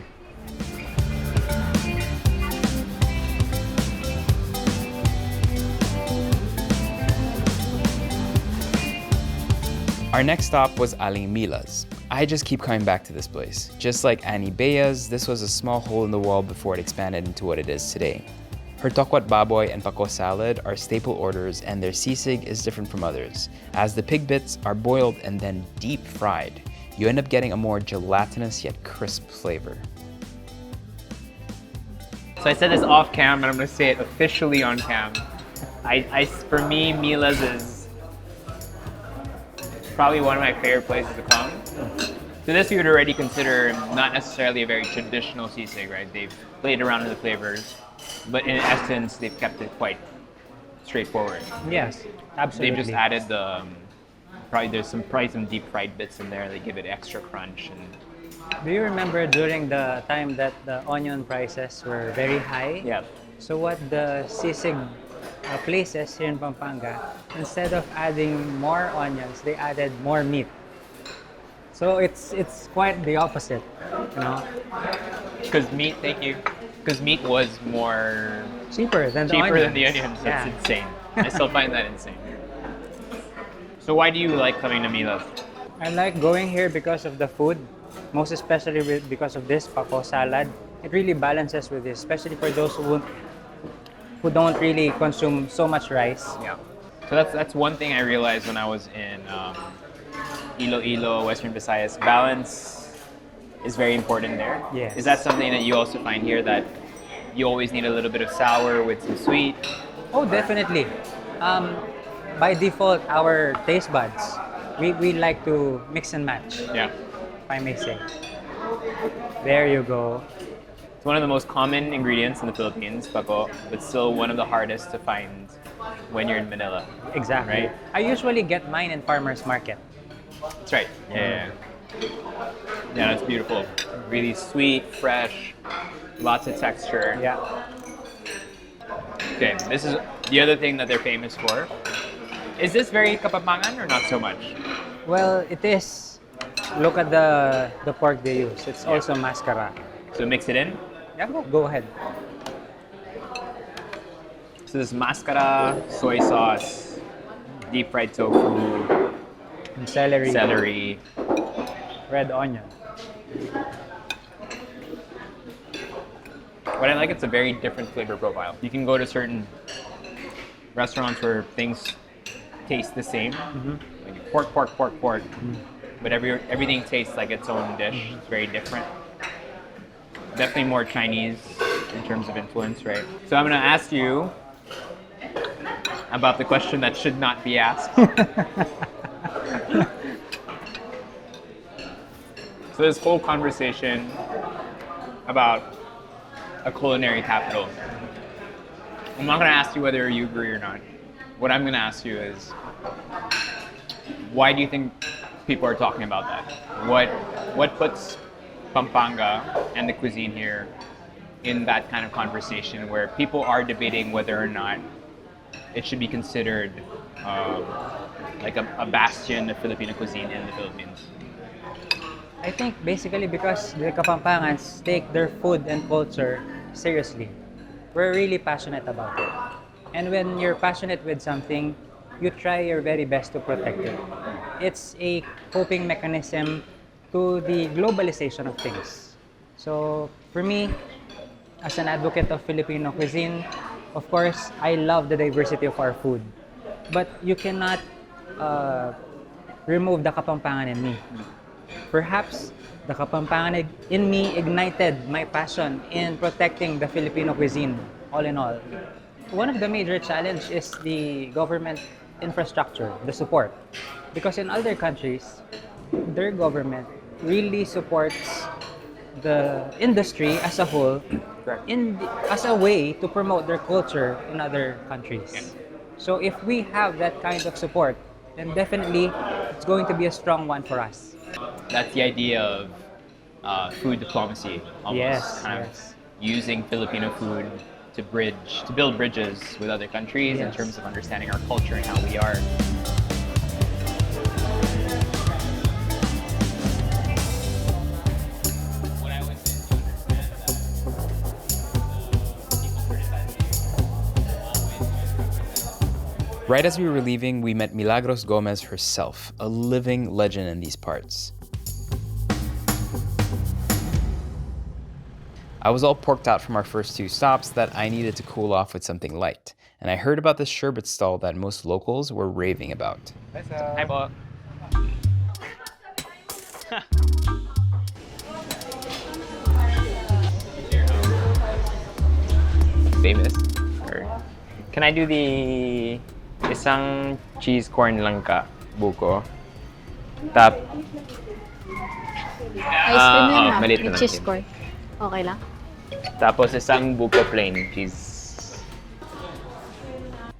Our next stop was Aling Mila's. I just keep coming back to this place. Just like Annie Bea's, this was a small hole in the wall before it expanded into what it is today. Her tokwat baboy and pako salad are staple orders, and their sisig is different from others, as the pig bits are boiled and then deep fried. You end up getting a more gelatinous yet crisp flavor. So I said this off cam, and I'm going to say it officially on cam. For me, Mila's is probably one of my favorite places to come. So this you would already consider not necessarily a very traditional sisig, right? They've played around with the flavors, but in essence, they've kept it quite straightforward. Yes, absolutely. They've just added the, probably some deep fried bits in there. They give it extra crunch. And do you remember during the time that the onion prices were very high? Yeah. So what the sisig places here in Pampanga, instead of adding more onions, they added more meat. So it's quite the opposite, you know. Because meat, thank you. Because meat was more cheaper than the onions. That's insane. I still find that insane. So why do you like coming to Mila's? I like going here because of the food, most especially because of this pako salad. It really balances with this, especially for those who don't really consume so much rice. Yeah. So that's one thing I realized when I was in Iloilo, Western Visayas. Balance is very important there. Yes. Is that something that you also find here, that you always need a little bit of sour with some sweet? Oh, definitely. By default, our taste buds, we like to mix and match, Yeah. if I may say. There you go. It's one of the most common ingredients in the Philippines, pako, but still one of the hardest to find when you're in Manila. Exactly. Right? I usually get mine in farmer's market. That's right. Yeah. Yeah, that's beautiful. Really sweet, fresh, lots of texture. Yeah. Okay, this is the other thing that they're famous for. Is this very Kapampangan or not so much? Well, it is. Look at the pork they use. It's also mascara. So mix it in. Yeah, go ahead. So this mascara, soy sauce, deep fried tofu, And celery. celery. Red onion. What I like, it's a very different flavor profile. You can go to certain restaurants where things taste the same, like pork, but everything tastes like its own dish. It's very different. Definitely more Chinese in terms of influence, right? So I'm gonna ask you about the question that should not be asked. So this whole conversation about a culinary capital. I'm not gonna ask you whether you agree or not. What I'm gonna ask you is, why do you think people are talking about that? What puts Pampanga and the cuisine here in that kind of conversation where people are debating whether or not it should be considered like a bastion of Filipino cuisine in the Philippines? I think basically because the Kapampangans take their food and culture seriously. We're really passionate about it. And when you're passionate with something, you try your very best to protect it. It's a coping mechanism to the globalization of things. So for me, as an advocate of Filipino cuisine, of course, I love the diversity of our food. But you cannot remove the Kapampangan in me. Perhaps the Kapampangan in me ignited my passion in protecting the Filipino cuisine, all in all. One of the major challenges is the government infrastructure, the support. Because in other countries, their government really supports the industry as a whole as a way to promote their culture in other countries. So if we have that kind of support, then definitely it's going to be a strong one for us. That's the idea of food diplomacy, almost. Yes, kind yes. of using Filipino food to build bridges with other countries in Yes. terms of understanding our culture and how we are. Right as we were leaving, we met Milagros Gomez herself, a living legend in these parts. I was all porked out from our first two stops that I needed to cool off with something light, and I heard about this sherbet stall that most locals were raving about. Hi, po. Famous? Or can I do the isang cheese corn langka buko? Ice cream lang ma'am. maliit na With lang cheese din. corn. Okay lang? Tapos isang buko plain cheese.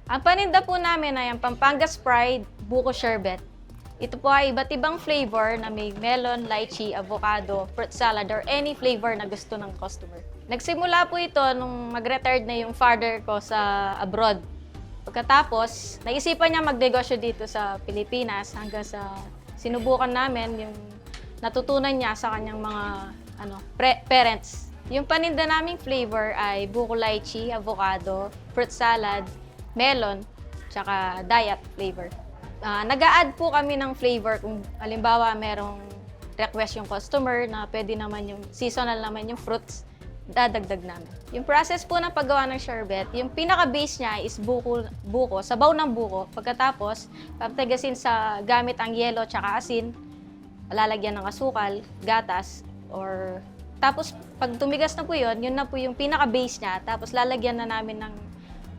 Ang paninda po namin ay ang Pampanga's Pride Buko Sherbet. Ito po ay iba't ibang flavor na may melon, lychee, avocado, fruit salad, or any flavor na gusto ng customer. Nagsimula po ito nung mag-retired na yung father ko sa abroad. Pagkatapos, naisipan niya magnegosyo dito sa Pilipinas hanggang sa sinubukan namin yung natutunan niya sa kanyang mga parents. Yung paninda naming flavor ay buko lychee, avocado, fruit salad, melon, tsaka diet flavor. Nag-a-add po kami ng flavor kung halimbawa merong request yung customer na pwede naman yung seasonal naman yung fruits, dadagdag namin. Yung process po ng paggawa ng sherbet, yung pinaka-base niya is buko, sabaw ng buko. Pagkatapos, papatigasin sa gamit ang yelo tsaka asin, lalagyan ng asukal, gatas, or tapos pag tumigas na po yun na po yung pinaka-base niya. Tapos lalagyan na namin ng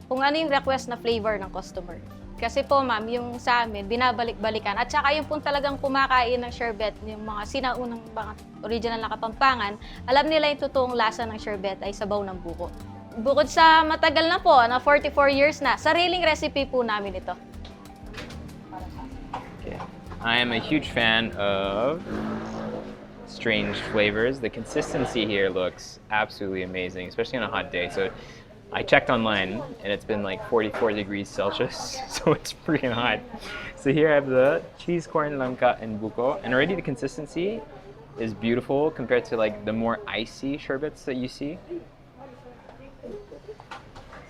kung ano yung request na flavor ng customer. Kasi po ma'am, yung sa amin, binabalik-balikan. At saka yung pong talagang kumakain ng sherbet, yung mga sinaunang mga original na Kapampangan, alam nila yung totoong lasa ng sherbet ay sabaw ng buko. Bukod sa matagal na po, na 44 years na, sariling recipe po namin ito. Okay. I am a huge fan of strange flavors. The consistency here looks absolutely amazing, especially on a hot day. So I checked online and it's been like 44 degrees Celsius, so it's freaking hot. So here I have the cheese corn langka and buko, and already the consistency is beautiful compared to like the more icy sherbets that you see.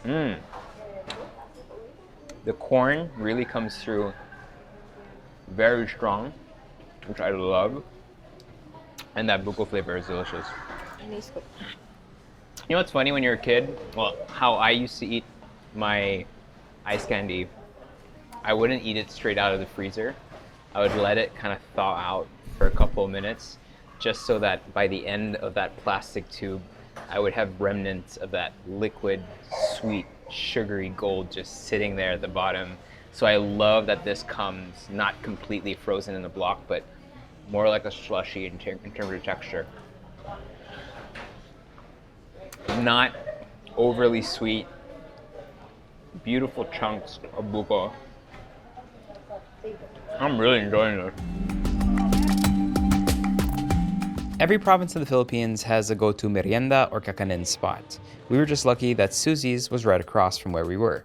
The corn really comes through very strong, which I love, and that buko flavor is delicious. You know what's funny when you're a kid? Well, how I used to eat my ice candy, I wouldn't eat it straight out of the freezer. I would let it kind of thaw out for a couple of minutes, just so that by the end of that plastic tube, I would have remnants of that liquid, sweet, sugary gold just sitting there at the bottom. So I love that this comes not completely frozen in the block, but more like a slushy in terms of texture. Not overly sweet, beautiful chunks of buko. I'm really enjoying this. Every province in the Philippines has a go-to merienda or kakanin spot. We were just lucky that Susie's was right across from where we were.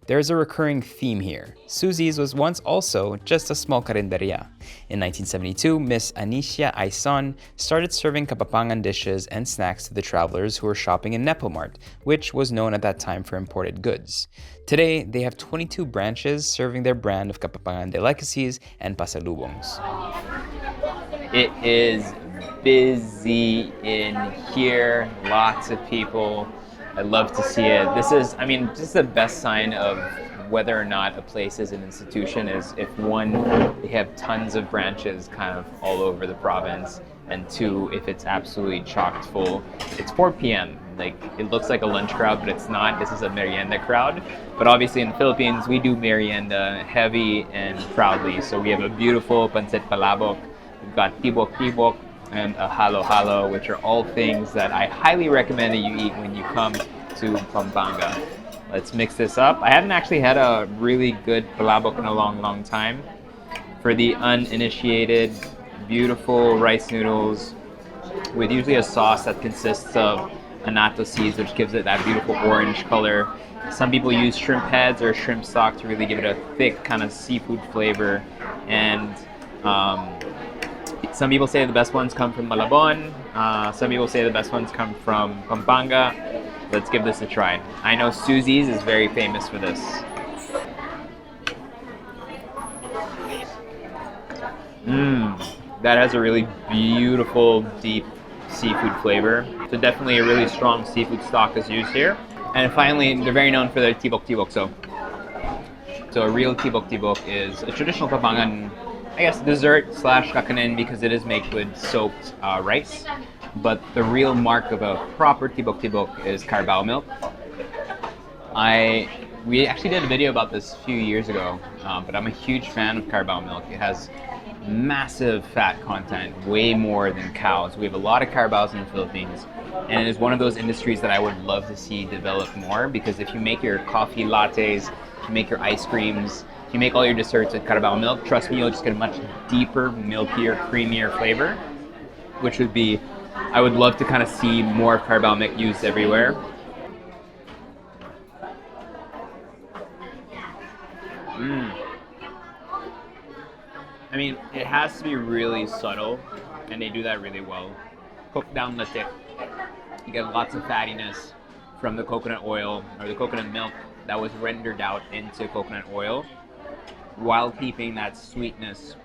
There's a recurring theme here. Susie's was once also just a small karinderya. In 1972, Miss Anicia Aison started serving Kapampangan dishes and snacks to the travelers who were shopping in Nepomart, which was known at that time for imported goods. Today, they have 22 branches serving their brand of Kapampangan delicacies and pasalubongs. It is busy in here, lots of people. I love to see it. This is the best sign of whether or not a place is an institution is if one, they have tons of branches kind of all over the province, and two, if it's absolutely chocked full. It's 4 p.m. Like, it looks like a lunch crowd, but it's not. This is a merienda crowd. But obviously in the Philippines, we do merienda heavy and proudly. So we have a beautiful pancit palabok. We've got tibok and a halo-halo, which are all things that I highly recommend that you eat when you come to Pampanga. Let's mix this up. I haven't actually had a really good palabok in a long time. For the uninitiated, beautiful rice noodles with usually a sauce that consists of annatto seeds, which gives it that beautiful orange color. Some people use shrimp heads or shrimp stock to really give it a thick kind of seafood flavor. And some people say the best ones come from Malabon. Some people say the best ones come from Pampanga. Let's give this a try. I know Susie's is very famous for this. That has a really beautiful, deep seafood flavor. So definitely a really strong seafood stock is used here. And finally, they're very known for their tibok. So a real tibok is a traditional Papangan, I guess, dessert / kakanin because it is made with soaked rice. But the real mark of a proper tibok is carabao milk. We actually did a video about this a few years ago, but I'm a huge fan of carabao milk. It has massive fat content, way more than cows. We have a lot of carabaos in the Philippines, and it is one of those industries that I would love to see develop more, because if you make your coffee lattes, if you make your ice creams, if you make all your desserts with carabao milk, trust me, you'll just get a much deeper, milkier, creamier flavor, which would be, I would love to kind of see more of carabao milk used everywhere. I mean, it has to be really subtle, and they do that really well. Cook down the thick. You get lots of fattiness from the coconut oil or the coconut milk that was rendered out into coconut oil. while keeping that sweetness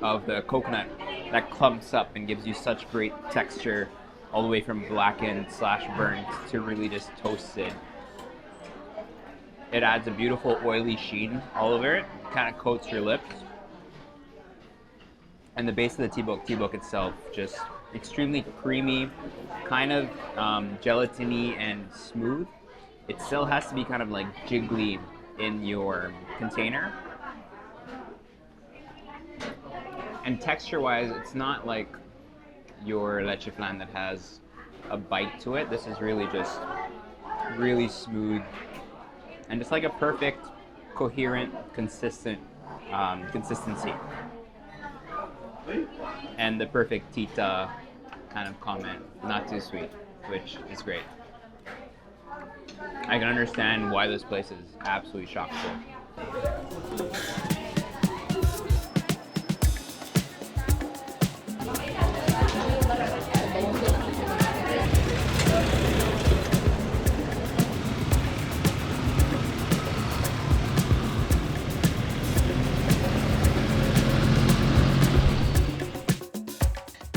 of the coconut that clumps up and gives you such great texture, all the way from blackened / burnt to really just toasted. It adds a beautiful oily sheen all over it, kind of coats your lips. And the base of the tteokbokki itself, just extremely creamy, kind of gelatiny and smooth. It still has to be kind of like jiggly in your container. And texture-wise, it's not like your leche flan that has a bite to it. This is really just really smooth and just like a perfect, coherent, consistent consistency. And the perfect tita kind of comment, not too sweet, which is great. I can understand why this place is absolutely chock full.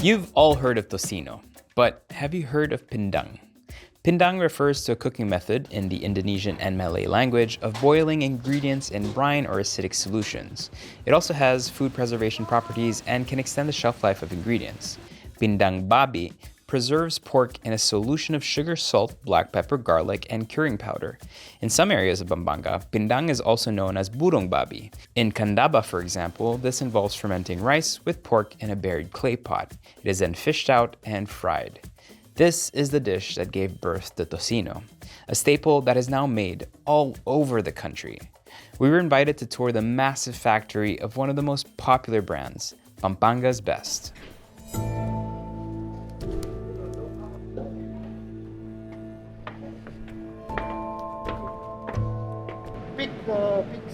You've all heard of tocino, but have you heard of pindang? Pindang refers to a cooking method in the Indonesian and Malay language of boiling ingredients in brine or acidic solutions. It also has food preservation properties and can extend the shelf life of ingredients. Pindang babi preserves pork in a solution of sugar, salt, black pepper, garlic, and curing powder. In some areas of Pampanga, pindang is also known as burong babi. In Candaba, for example, this involves fermenting rice with pork in a buried clay pot. It is then fished out and fried. This is the dish that gave birth to tocino, a staple that is now made all over the country. We were invited to tour the massive factory of one of the most popular brands, Pampanga's Best. Peak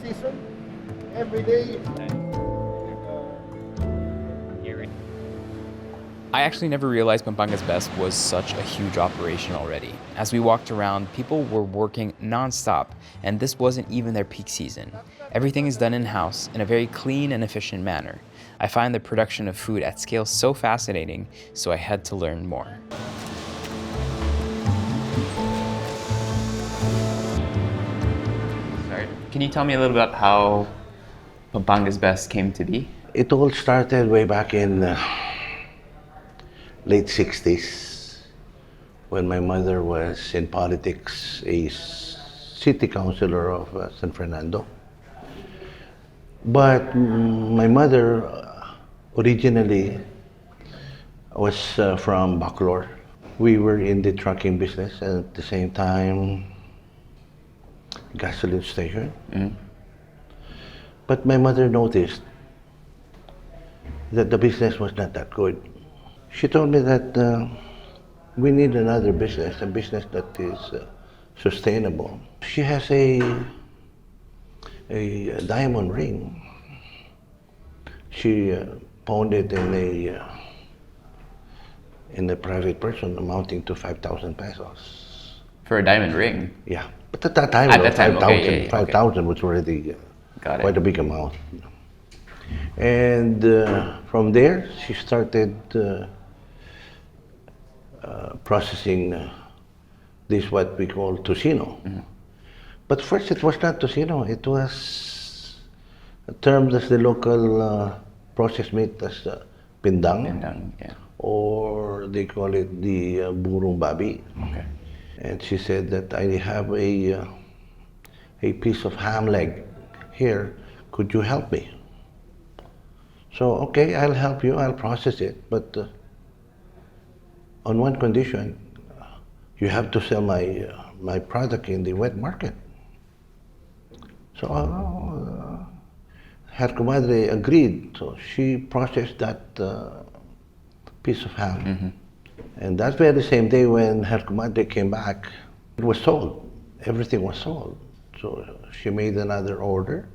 season, every day. I actually never realized Pampanga's Best was such a huge operation already. As we walked around, people were working non-stop, and this wasn't even their peak season. Everything is done in-house in a very clean and efficient manner. I find the production of food at scale so fascinating, so I had to learn more. Can you tell me a little about how Pampanga's Best came to be? It all started way back in late 60s when my mother was in politics, a city councilor of San Fernando. But my mother originally was from Bacolor. We were in the trucking business and at the same time gasoline station. But my mother noticed that the business was not that good. She told me that we need another business, a business that is sustainable. She has a diamond ring. She pawned it in a private person amounting to 5,000 pesos. For a diamond ring? Yeah. But at that time, 5,000 was already quite a big amount. And from there, she started processing this, what we call tocino. But first, it was not tocino. It was termed as the local processed meat as pindang, or they call it the burong babi. And she said that I have a piece of ham leg here. Could you help me? So, okay, I'll help you. I'll process it. But on one condition, you have to sell my product in the wet market. So her comadre agreed. So she processed that piece of ham. And that very same day when her comadre came back, it was sold. Everything was sold. So she made another order.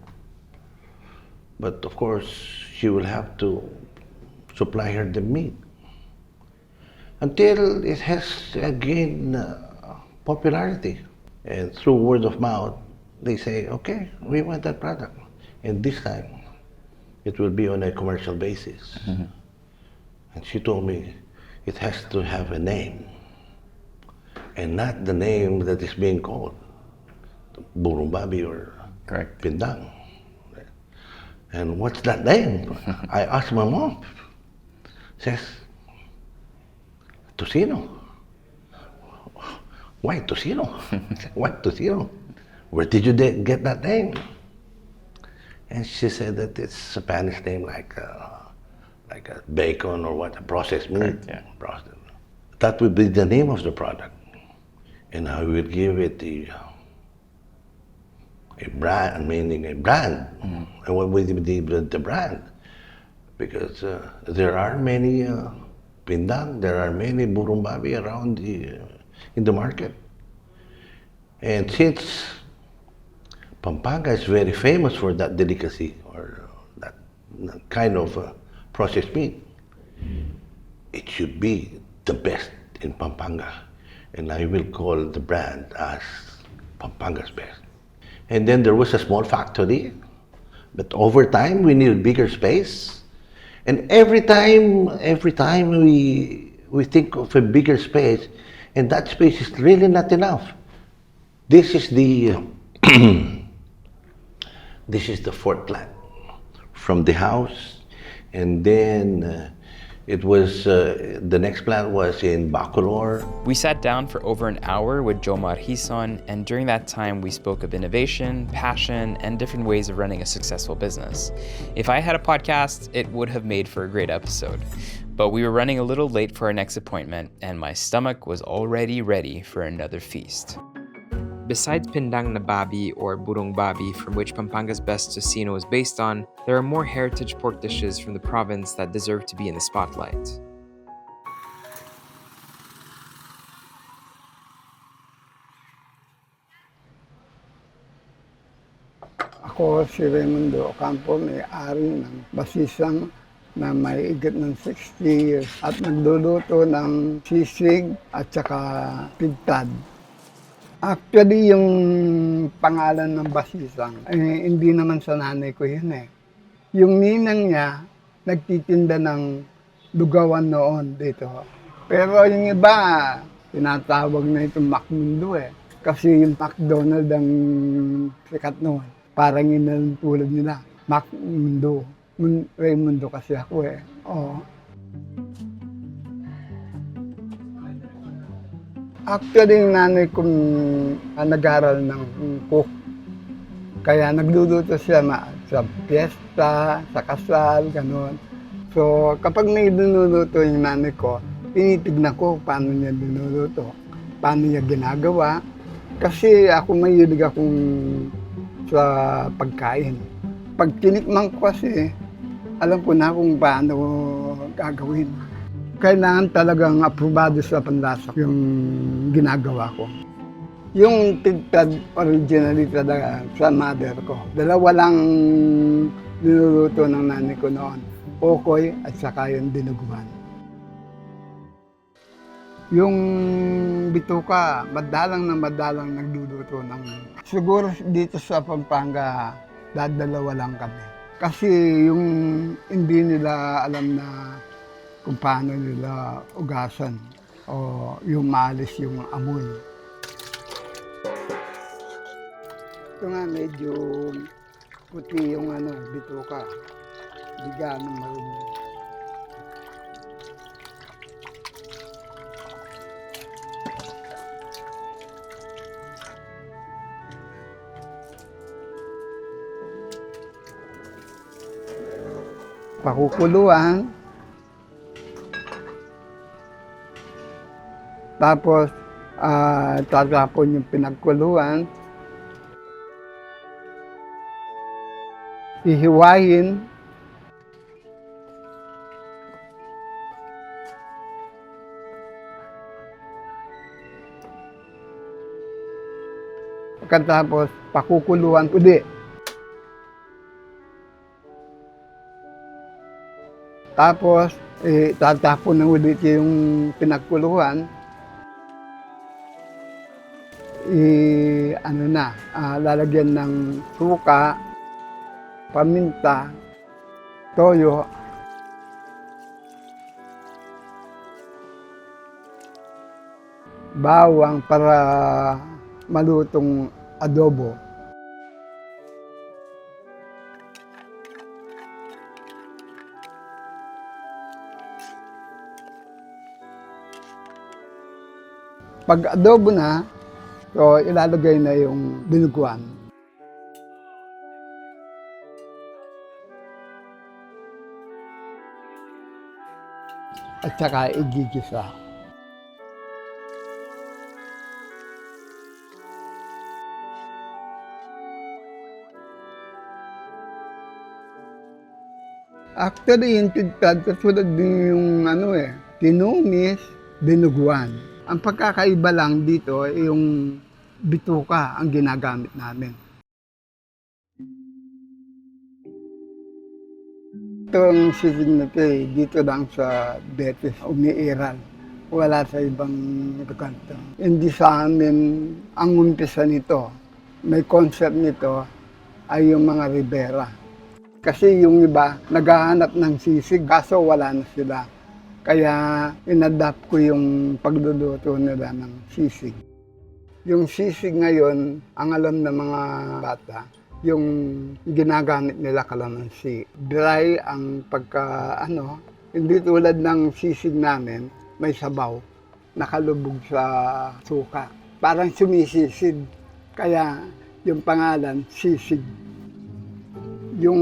But of course, she will have to supply her the meat. Until it has gained popularity. And through word of mouth, they say, okay, we want that product. And this time, it will be on a commercial basis. And she told me, it has to have a name, and not the name that is being called, Burong Babi or Pindang. And what's that name? I asked my mom. Says, Tocino. Why Tocino? Why Tocino? Where did you get that name? And she said that it's a Spanish name like a bacon or what, a processed meat. Processed. That would be the name of the product. And I will give it a brand, meaning a brand. And what would be the brand? Because there are many Pindang, there are many Burong Babi around in the market. And since Pampanga is very famous for that delicacy or that kind of processed meat, it should be the best in Pampanga. And I will call the brand as Pampanga's Best. And then there was a small factory, but over time we needed bigger space. And every time we think of a bigger space, and that space is really not enough. This is the this is the fourth plant from the house, and then it was the next plant was in Bacolor. We sat down for over an hour with Jomar Hison, and during that time we spoke of innovation, passion, and different ways of running a successful business. If I had a podcast, it would have made for a great episode. But we were running a little late for our next appointment, and my stomach was already ready for another feast. Besides Pindang na Babi or Burong Babi, from which Pampanga's Best Tocino is based on, there are more heritage pork dishes from the province that deserve to be in the spotlight. Ako si Raimundo Ocampo, may-ari ng basisang na may higit ng 60 years at nagluluto ng sisig at saka pigtad. Actually, yung pangalan ng basisang, hindi naman sa nanay ko yun eh. Yung ninang niya, nagtitinda ng lugawan noon dito. Pero yung iba, tinatawag na itong Macmundo eh. Kasi yung McDonald ang sikat noon. Parang yun tulad nila, Macmundo. Raimundo kasi ako eh. Oo. Actually, yung nanay kong nag-aral ng cook. Kaya nagluluto siya sa piyesta, sa kasal, gano'n. So, kapag may niluluto yung nanay ko, tinitignan ko paano niya niluluto, paano niya ginagawa. Kasi ako mahilig akong sa pagkain. Pag tinikman ko kasi, alam ko na kung paano gagawin. Kailangan talagang aprobado sa panlasa yung ginagawa ko. Yung pigtad originally talaga sa mother ko. Dalawa lang niluluto ng nanay ko noon. Okoy at saka yung dinuguan. Yung bituka, madalang nagluluto ng... Siguro dito sa Pampanga, dalawa lang kami. Kasi yung hindi nila alam na kung paano nila ugasan o yung maalis yung amoy. Ito nga medyo puti yung bituka. Hindi ganun marumi. Pakukuluan. Tapos, tatapon yung pinagkuluan. Ihiwain. Pagkatapos, pakukuluan uli. Tapos, tatapon na ulit yung pinagkuluan. Lalagyan ng suka, paminta, toyo, bawang para malutong adobo. Pag adobo na, so ilalagay na yung dinuguan. At saka igigisa. Actually, yung tidpad, kasulad din yung tinumis, dinuguan. Ang pagkakaiba lang dito ay yung bituka ang ginagamit namin. Itong sisig na ito dito lang sa Betis, umiiral. Wala sa ibang kanto. Hindi sa amin ang umpisa nito. May concept nito ay yung mga Ribera. Kasi yung iba, naghahanap ng sisig, kaso wala na sila. Kaya inadapt ko yung pagluluto nila ng sisig. Yung sisig ngayon, ang alam ng mga bata, yung ginagamit nila kalamansi. Dry ang hindi tulad ng sisig namin, may sabaw, nakalubog sa suka. Parang sumisisid, kaya yung pangalan, sisig. Yung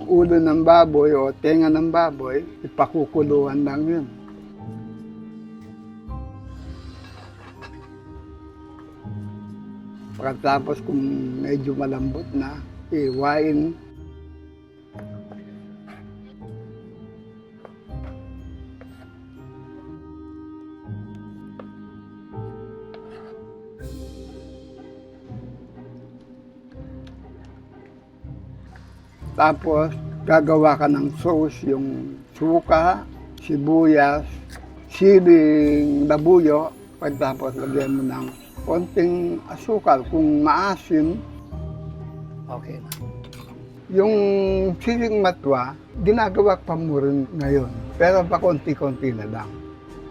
ulo ng baboy o tenga ng baboy, ipakukuluan lang yun. Pagkatapos kung medyo malambot na, iwain. Tapos, gagawa ka ng sauce, yung suka, sibuyas, siling labuyo. Pagkatapos, lagyan mo ng konting asukal. Kung maasim, okay na. Yung siling matwa, ginagawa pa mo rin ngayon. Pero pa konti-konti na lang.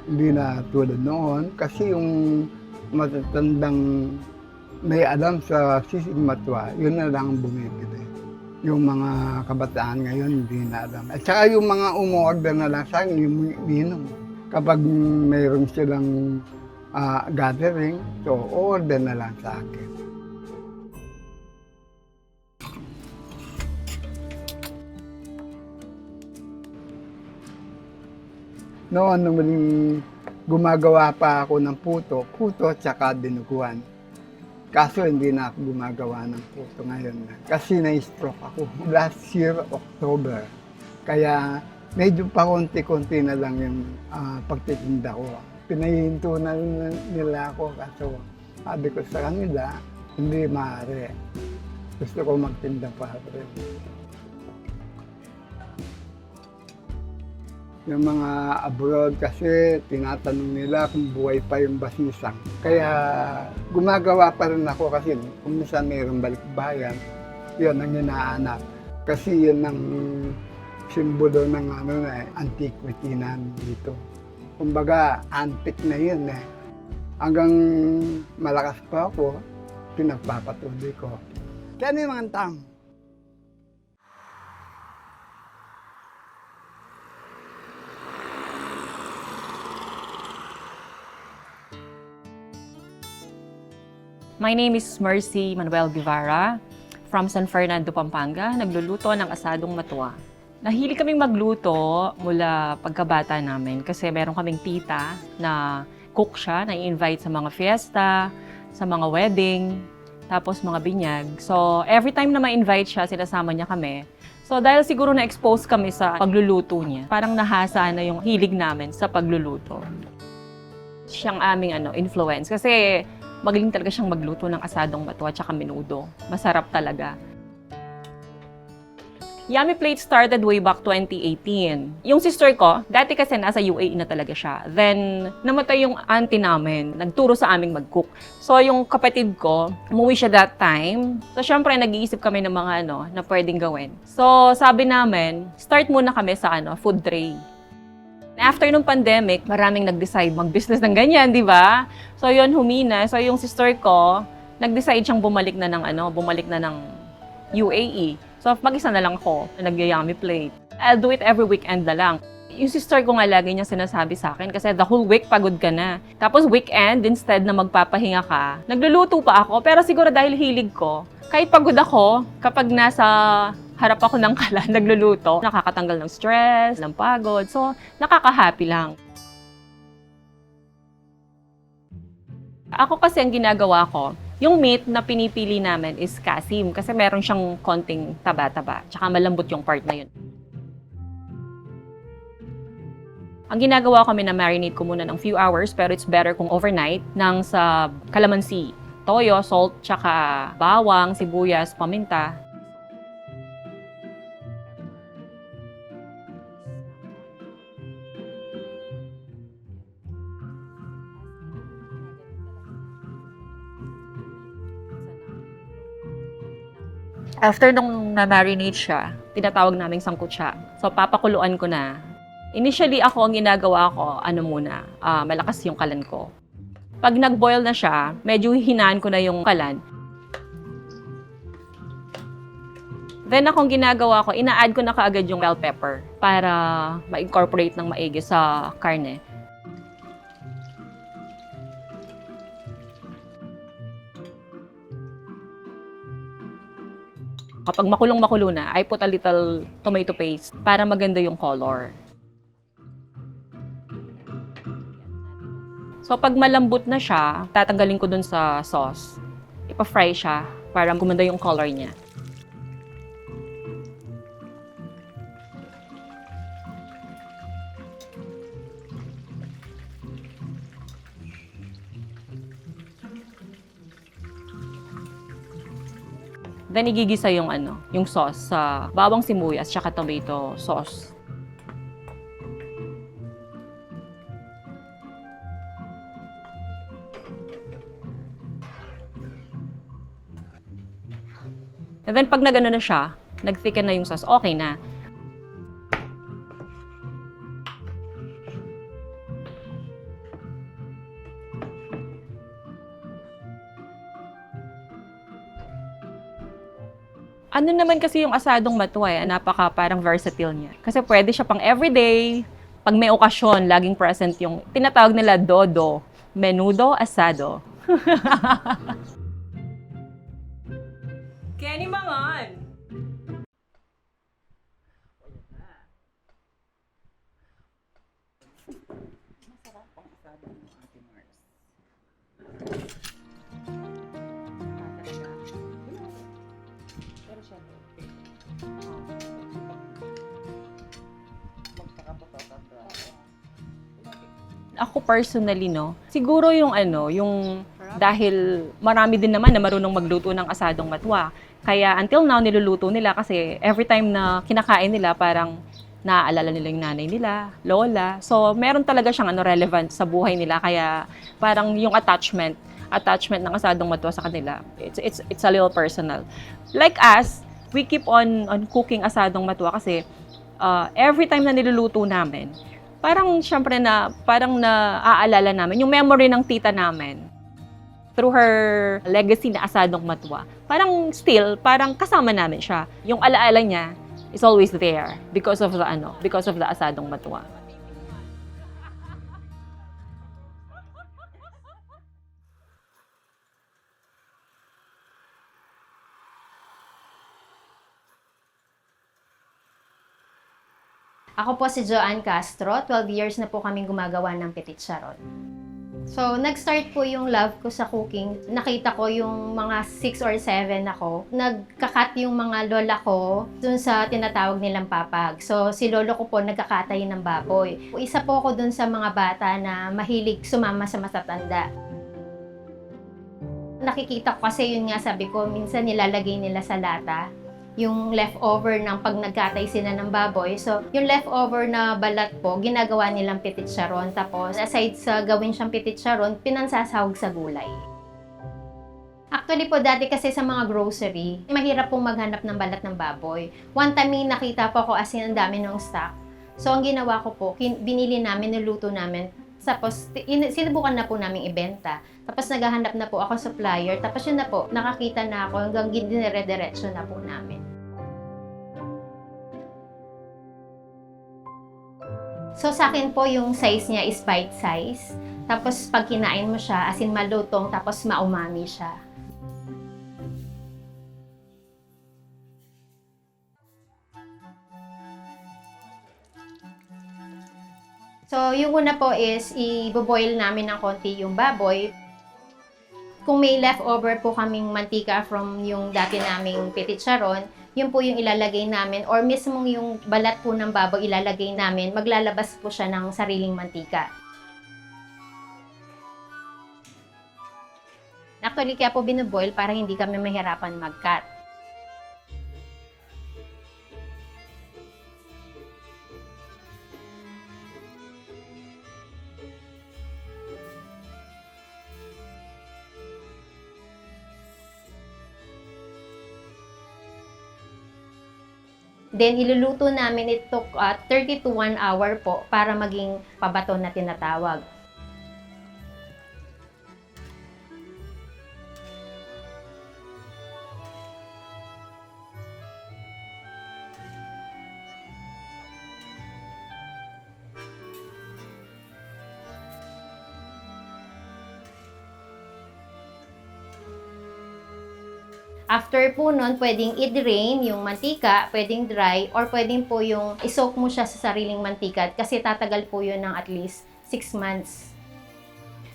Hindi na tulad noon. Kasi yung matatandang may alam sa siling matwa, yun na lang bumibili. Yung mga kabataan ngayon, hindi na alam. At saka yung mga umorder na lang sa akin, yung minom. Kapag mayroon silang gathering, so order na lang sa akin. Noon, nung gumagawa pa ako ng puto at saka dinuguan. Kaso hindi na ako gumagawa ng puto ngayon. Kasi na-stroke ako last year, October. Kaya medyo pa konti-konti na lang yung pagtitinda ko. Pinahinto na nila ako. Kaso sabi ko sa kanila, hindi maaari. Gusto ko magtinda pa rin. Yung mga abroad kasi tinatanong nila kung buhay pa yung basisang. Kaya gumagawa pa rin ako kasi kung minsan mayroong balikbayan, yun ang hinahanap. Kasi yun ang simbolo ng antiquity namin dito. Kumbaga, antique na yun eh. Hanggang malakas pa ako, pinagpapatuloy ko. Kaya ano yung mga tang? My name is Mercy Manuel Guevara from San Fernando, Pampanga. Nagluluto ng asadong matwa. Nahilig kaming magluto mula pagkabata namin kasi meron kaming tita na cook siya, na-invite sa mga fiesta, sa mga wedding, tapos mga binyag. So every time na ma-invite siya, sinasama niya kami. So dahil siguro na-expose kami sa pagluluto niya, parang nahasa na yung hilig namin sa pagluluto. Siyang aming influence kasi magaling talaga siyang magluto ng asadong matwa at menudo. Masarap talaga. Yummy Plate started way back 2018. Yung sister ko, dati kasi nasa UAE na talaga siya. Then, namatay yung auntie namin. Nagturo sa aming mag-cook. So, yung kapatid ko, umuwi siya that time. So, syempre, nag-iisip kami ng mga na pwedeng gawin. So, sabi namin, start muna kami sa food tray. After nung pandemic, maraming nag-decide mag-business ng ganyan, di ba? So, yun, humina. So, yung sister ko, nag-decide siyang bumalik na ng UAE. So, mag-isa na lang ako na nag-Yummy Plate. I'll do it every weekend na lang. Yung sister ko nga lagi niya sinasabi sa akin kasi the whole week pagod ka na. Tapos weekend, instead na magpapahinga ka, nagluluto pa ako. Pero siguro dahil hilig ko, kahit pagod ako, kapag nasa harap ako ng kalan, nagluluto, nakakatanggal ng stress, ng pagod. So, nakaka-happy lang. Ako kasi ang ginagawa ko, yung meat na pinipili namin is kasim kasi meron siyang konting taba-taba. Tsaka malambot yung part na yun. Ang ginagawa ko, na-marinate ko muna ng few hours pero it's better kung overnight nang sa calamansi, toyo, salt, tsaka bawang, sibuyas, paminta. After nung na-marinate siya, tinatawag naming sangkot siya. So, papakuluan ko na. Initially, ang ginagawa ko, malakas yung kalan ko. Pag nag-boil na siya, medyo hinaan ko na yung kalan. Then, akong ginagawa ko, ina-add ko na kaagad yung bell pepper para ma-incorporate ng maigi sa karne. Kapag makulong-makulo na, I put a little tomato paste para maganda yung color. So, pag malambot na siya, tatanggalin ko dun sa sauce. Ipa-fry siya para gumanda yung color niya. Then, igigisa yung sauce sa bawang sibuyas at tomato sauce. And then, pag nagano na siya, nag-thicken na yung sauce, okay na. Ano naman kasi yung asadong matwa parang versatile niya. Kasi pwede siya pang everyday, pag may okasyon, laging present yung tinatawag nila dodo, menudo, asado. Kenny Mangan! Ako personally, siguro yung dahil marami din naman na marunong magluto ng asadong matwa. Kaya until now, niluluto nila kasi every time na kinakain nila, parang naaalala nila yung nanay nila, lola. So, meron talaga siyang relevant sa buhay nila. Kaya parang yung attachment ng asadong matwa sa kanila, it's a little personal. Like us, we keep on cooking asadong matwa kasi every time na niluluto namin, parang syempre parang naaalala namin yung memory ng tita namin through her legacy na asadong matwa. Parang kasama namin siya. Yung alaala niya is always there because of the asadong matwa. Ako po si Joanne Castro, 12 years na po kaming gumagawa ng petit charon. So, nag-start po yung love ko sa cooking. Nakita ko yung mga 6 or 7 ako. Nagkakat yung mga lola ko dun sa tinatawag nilang papag. So, si lolo ko po nagkakatay ng baboy. Isa po ako dun sa mga bata na mahilig sumama sa matatanda. Nakikita ko kasi yun nga sabi ko, minsan nilalagay nila sa lata. yung leftover ng pag nagkatay sila ng baboy. So, yung leftover na balat po, ginagawa nilang picturesque. Tapos, aside sa gawin siyang picturesque, pinansasahog sa gulay. Actually po, dati kasi sa mga grocery, mahirap pong maghanap ng balat ng baboy. One time may nakita po ako as in ang dami ng stock. So, ang ginawa ko po, binili namin, niluto namin. Tapos, sinubukan na po namin ibenta. Tapos, naghahanap na po ako supplier. Tapos, yun na po, nakakita na ako hanggang dinire-diretso na po namin. So, sa akin po, yung size niya is bite size. Tapos, pag kinain mo siya, as in malutong, tapos maumami siya. So, yung una po is, i-boil namin ng konti yung baboy. Kung may leftover po kaming mantika from yung dati naming picturesque, yun po yung ilalagay namin, or mismong yung balat po ng baboy ilalagay namin, maglalabas po siya ng sariling mantika. Actually, kaya po binoboil para hindi kami mahirapan mag-cut. Then, iluluto namin ito 30 to 1 hour po para maging pabato na tinatawag. After po nun, pwedeng i-drain yung mantika, pwedeng dry, or pwedeng po yung i-soak mo siya sa sariling mantika kasi tatagal po yun ng at least 6 months.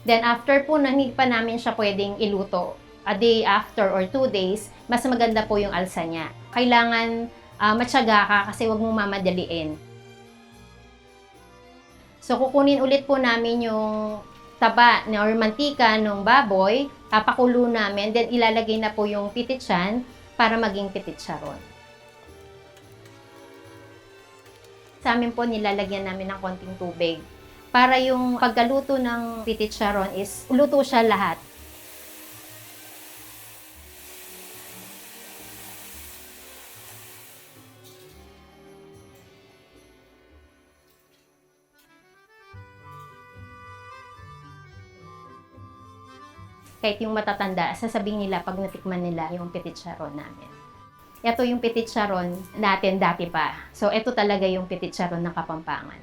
Then after po nun, hindi pa namin siya pwedeng iluto. A day after or 2 days, mas maganda po yung alsa niya. Kailangan matyaga ka kasi wag mong mamadaliin. So kukunin ulit po namin yung taba or mantika ng baboy, papakulo namin, then ilalagay na po yung pitichan para maging picturesque. Sa amin po, nilalagyan namin ng konting tubig. Para yung pagkaluto ng picturesque is luto siya lahat. Kahit yung matatanda, sasabihin nila pag natikman nila yung picturesque namin. Ito yung picturesque natin dati pa. So, ito talaga yung picturesque ng Kapampangan.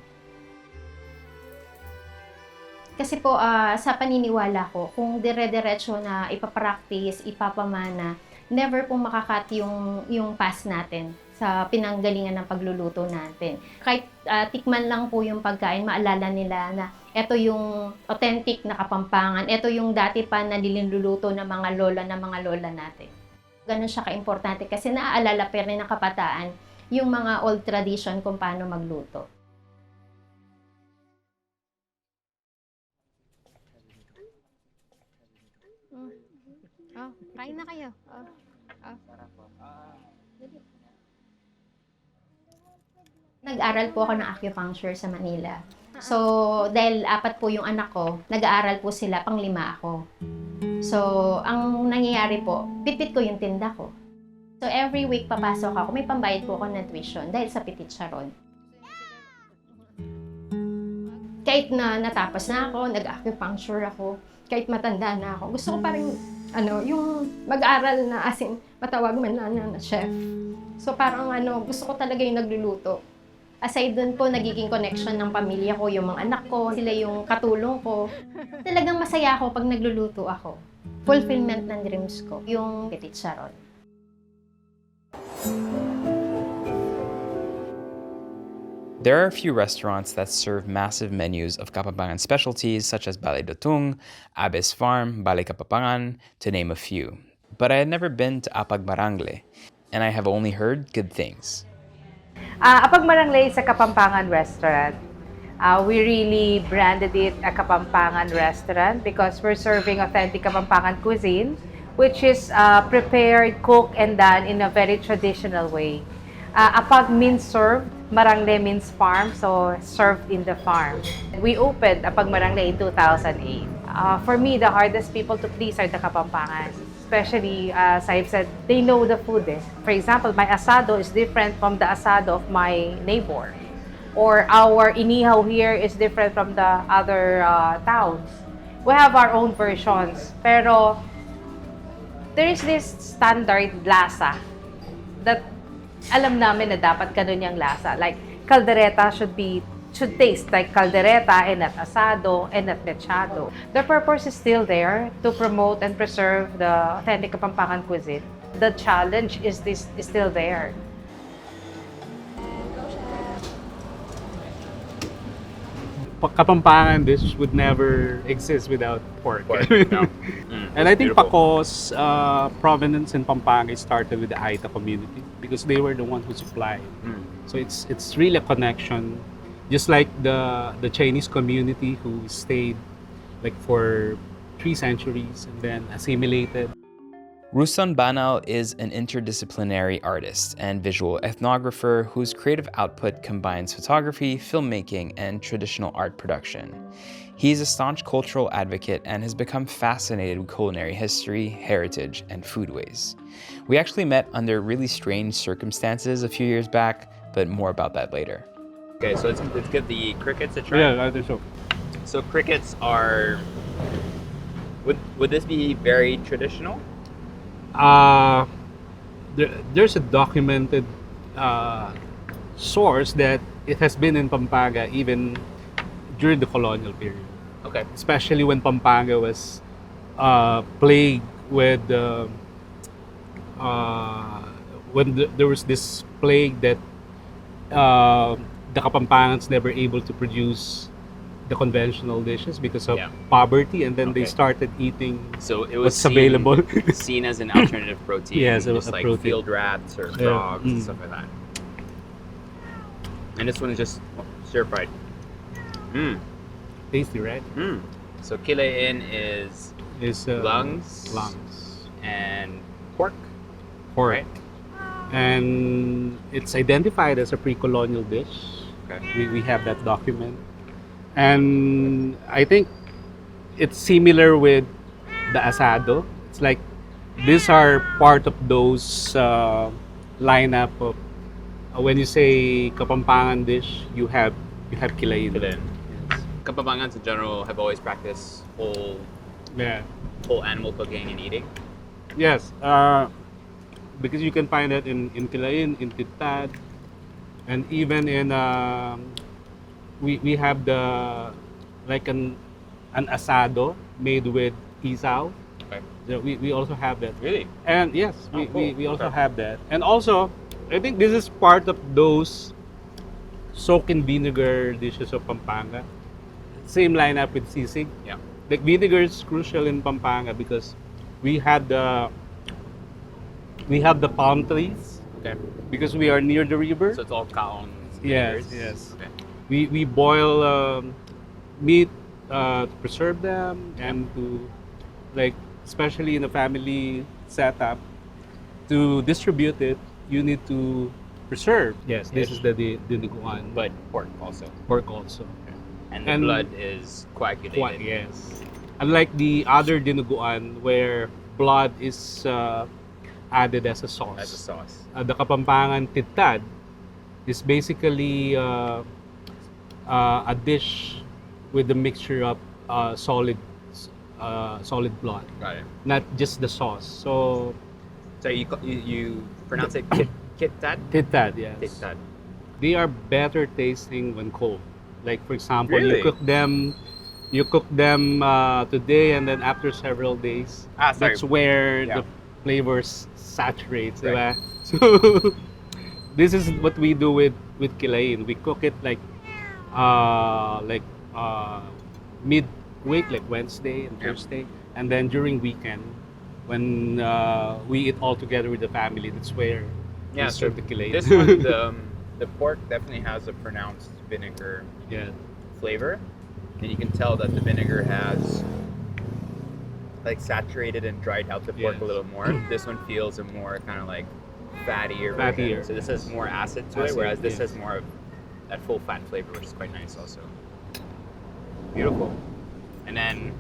Kasi po, sa paniniwala ko, kung dire-diretso na ipapractice, ipapamana, never pong makakat yung past natin sa pinanggalingan ng pagluluto natin. Kahit tikman lang po yung pagkain, maalala nila na ito yung authentic na Kapampangan, ito yung dati pa na niluluto ng mga lola natin. Ganun siya ka-importante kasi naaalala pa rin ng kabataan yung mga old tradition kung paano magluto. Kain na kayo. Nag-aral po ako ng acupuncture sa Manila. So, dahil 4 po yung anak ko, nag-aaral po sila, pang 5 ako. So, ang nangyayari po, pitpit ko yung tinda ko. So, every week papasok ako, may pambayad po ako ng tuition dahil sa picturesque. Kahit na natapos na ako, nag-acupuncture ako, kahit matanda na ako, gusto ko pa rin, yung mag-aral na asin, matawag man na chef. So, parang gusto ko talaga yung nagluluto. Aside dun po, nagiging connection ng pamilya ko, yung mga anak ko, sila yung katulong ko. Talagang masaya ako pag nagluluto ako. Fulfillment ng dreams ko, yung picturesque. There are a few restaurants that serve massive menus of Kapampangan specialties such as Balay Dutong, Abes Farm, Balay Kapampangan, to name a few. But I had never been to Apag Marangle, and I have only heard good things. Apag Marangle is a Kapampangan restaurant. We really branded it a Kapampangan restaurant because we're serving authentic Kapampangan cuisine which is prepared, cooked, and done in a very traditional way. Apag means served, Marangle means farm, so served in the farm. We opened Apag Marangle in 2008. For me, the hardest people to please are the Kapampangan. Especially, as I've said, they know the food. For example, my asado is different from the asado of my neighbor. Or our inihaw here is different from the other towns. We have our own versions. Pero there is this standard lasa that alam namin na dapat ganun yung lasa. Like, caldereta should taste like caldereta and not asado and not mechado. The purpose is still there to promote and preserve the authentic Kapampangan cuisine. The challenge is still there. Kapampangan dish would never exist without pork. No. And I think beautiful. Paco's provenance in Pampanga started with the Aeta community because they were the ones who supplied. So it's really a connection, just like the Chinese community who stayed like for 3 centuries and then assimilated. Ruston Banal is an interdisciplinary artist and visual ethnographer whose creative output combines photography, filmmaking, and traditional art production. He's a staunch cultural advocate and has become fascinated with culinary history, heritage, and foodways. We actually met under really strange circumstances a few years back, but more about that later. Okay, so let's give the crickets a try. Yeah, I think so. So crickets are, would this be very traditional? There's a documented source that it has been in Pampanga even during the colonial period. Okay. Especially when Pampanga was plagued with there was this plague that the Kapampangans never able to produce the conventional dishes because of poverty, and then they started eating So it was what's available. seen as an alternative protein. Yes, just a like protein. field rats or frogs and stuff like that. And this one is just stir fried. Tasty, right? So kilain is lungs, and pork. Right. And it's identified as a pre-colonial dish. Okay. We have that document. And I think it's similar with the asado. It's like these are part of those lineup of when you say Kapampangan dish, you have kilain. Yes. Kapampangans in general have always practiced whole animal cooking and eating. Yes, because you can find that in kilain, in titad, and even in we have the like an asado made with isaw. Okay. So we also have that. Really? And yes, Oh, we also okay. have that. And also, I think this is part of those soak in vinegar dishes of Pampanga. Same lineup with sisig. Yeah. Like vinegar is crucial in Pampanga because we have the palm trees. Okay. Because we are near the river. So it's all kaon. Yes, vinegars? yes. Okay. We boil meat to preserve them and to, like, especially in a family setup, to distribute it, you need to preserve. Yes, this is the dinuguan. But pork also. Pork also. And the blood is coagulated. Yes. Unlike the other dinuguan where blood is added as a sauce. As a sauce. The Kapampangan titad is basically a dish with a mixture of solid blood. Got it. Not just the sauce. So you pronounce it kitad? Titad, yes. Titad. They are better tasting when cold. Like, for example, Really? you cook them today, and then after several days, that's where the flavors saturates, Right. diba? So this is what we do with kilain. We cook it like mid-week, like Wednesday and Thursday, and then during weekend when we eat all together with the family, that's where we serve the kilain. This one, the pork definitely has a pronounced vinegar flavor, and you can tell that the vinegar has like saturated and dried out the pork a little more. This one feels a more kind of like fattier version. So this has more acid to it, whereas this has more of that full fat flavor, which is quite nice also. Beautiful. And then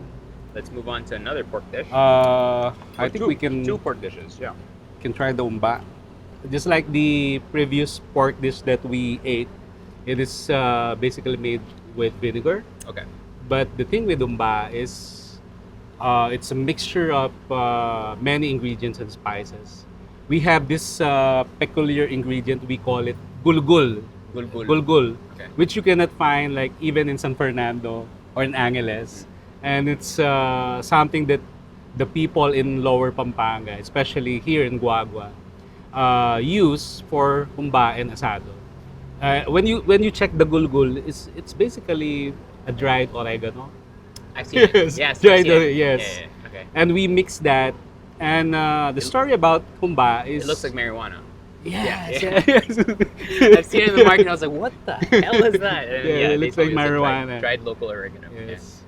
let's move on to another pork dish. I think we can... Two pork dishes, yeah. Can try the umba. Just like the previous pork dish that we ate, it is basically made with vinegar. Okay. But the thing with umba is it's a mixture of many ingredients and spices. We have this peculiar ingredient, we call it gulgul. Gulgul. Okay. Which you cannot find like even in San Fernando or in Angeles. And it's something that the people in Lower Pampanga, especially here in Guagua, use for humba and asado. When you check the gulgul, it's basically a dried oregano. I've seen it. Yes, dried yes. yes. Yeah. Okay. And we mix that. And the story about humba is... It looks like marijuana. Yes, Yeah. yes. I've seen it in the market. I was like, "What the hell is that?" And It looks like Like marijuana. dried local oregano. Yes.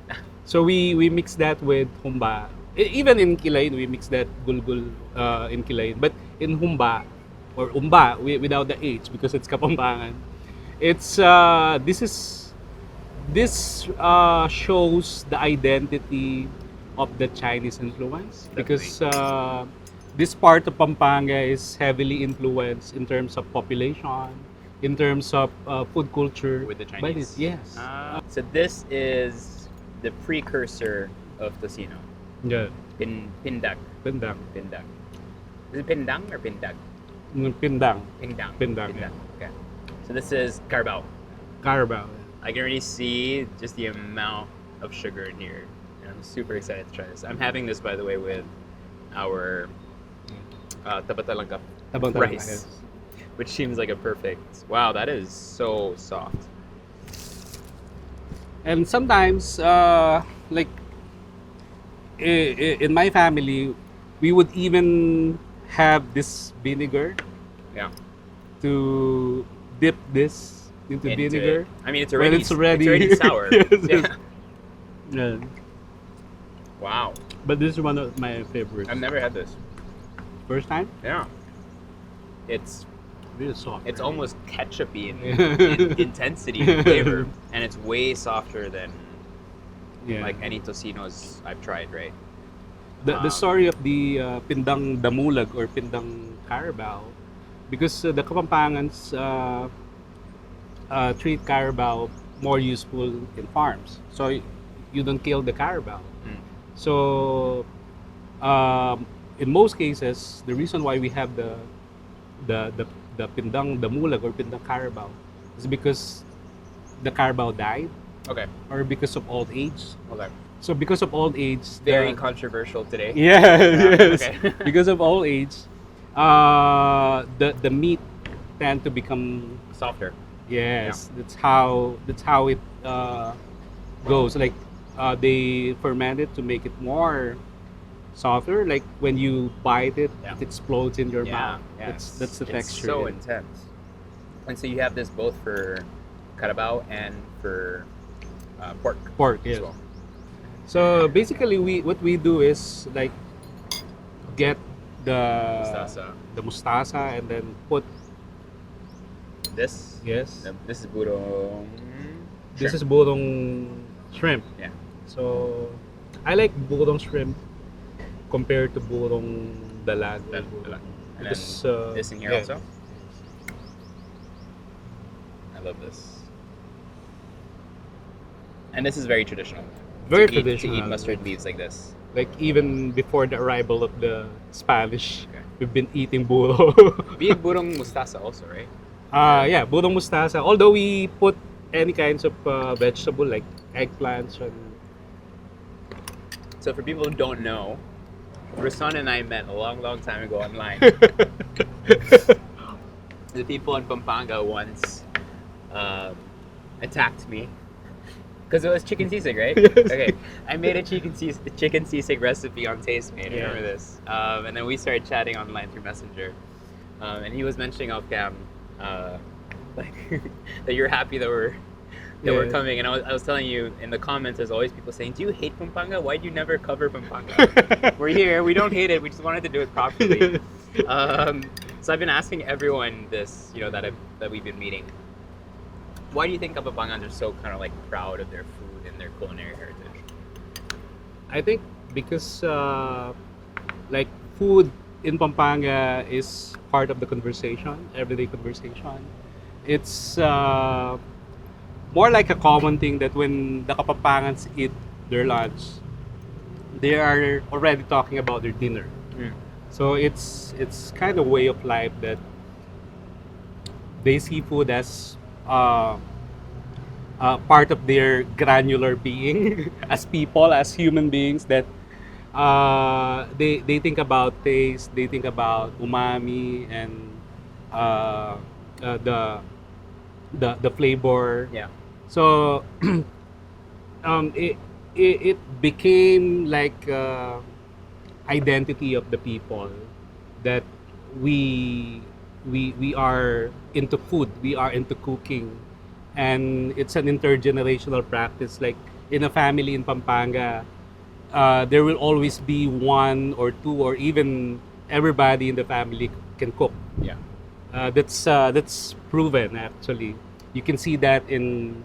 So we mix that with humba. Even in Kilain, we mix that gulgul in Kilain. But in humba or umba without the H because it's Kapampangan. It's this shows the identity of the Chinese influence because this part of Pampanga is heavily influenced in terms of population, in terms of food culture. With the Chinese. Yes. So this is the precursor of tocino. Yeah. Pindang. Pindang. Is it pindang or pindag? Pindang. Pindang. Yeah. Okay. So this is carabao. Carabao. I can already see just the amount of sugar in here. And I'm super excited to try this. I'm having this, by the way, with our Talangka rice, Yes. which seems like a perfect... Wow, that is so soft. And sometimes, like in my family, we would even have this vinegar. Yeah. To dip this into vinegar. It. I mean, it's when already it's already sour. Yes, Yeah. Yeah. Wow. But this is one of my favorites. I've never had this. First time? Yeah. It's really soft. It's right? almost ketchup-y in intensity and flavor, and it's way softer than like any tocinos I've tried. Right. The story of the pindang damulag or pindang carabao, because the Kapampangans treat carabao more useful in farms, so you don't kill the carabao. So in most cases, the reason why we have the pindang damulag or pindang carabao is because the carabao died. Okay. Or because of old age. Okay. So because of old age, very controversial today. Yes. Okay. Because of old age, the meat tend to become softer. Yes, that's how it goes. Like they ferment it to make it more softer. Like when you bite it, it explodes in your mouth. Yeah. That's the texture. So intense. And so you have this both for carabao and for pork. Pork, yes. As well. So basically, what we do is like get the mustasa and then put this. Yes. This is burong. This is burong shrimp. Yeah. So I like burong shrimp compared to burong dalag. And Because, then this in here yeah. also. I love this. And this is very traditional. Very to traditional. Eat mustard leaves like this. Like even before the arrival of the Spanish, we've been eating buro. We eat burong mustasa also, right? Yeah, burong mustasa. Although we put any kinds of vegetable like eggplants and... So for people who don't know, Ruston and I met a long time ago online. The people in Pampanga once attacked me because it was chicken sisig, right? Okay, I made a chicken sisig recipe on Tastemade. Yeah. Remember this? And then we started chatting online through Messenger, and he was mentioning off cam like that you're happy that we're that we're Yeah. coming, and I was telling you in the comments, there's always people saying, "Do you hate Pampanga? Why do you never cover Pampanga?" We're here. We don't hate it. We just wanted to do it properly. So I've been asking everyone this, that we've been meeting. Why do you think Kapapangans are so kind of like proud of their food and their culinary heritage? I think because like food in Pampanga is part of the conversation, everyday conversation. It's more like a common thing that when the Kapampangans eat their lunch, they are already talking about their dinner. So it's kind of way of life that they see food as part of their granular being as people, as human beings, that they think about taste, they think about umami and the flavor. Yeah. So it became like identity of the people that we are into food, we are into cooking, and it's an intergenerational practice. Like in a family in Pampanga, there will always be one or two, or even everybody in the family can cook. Yeah. That's proven actually. You can see that in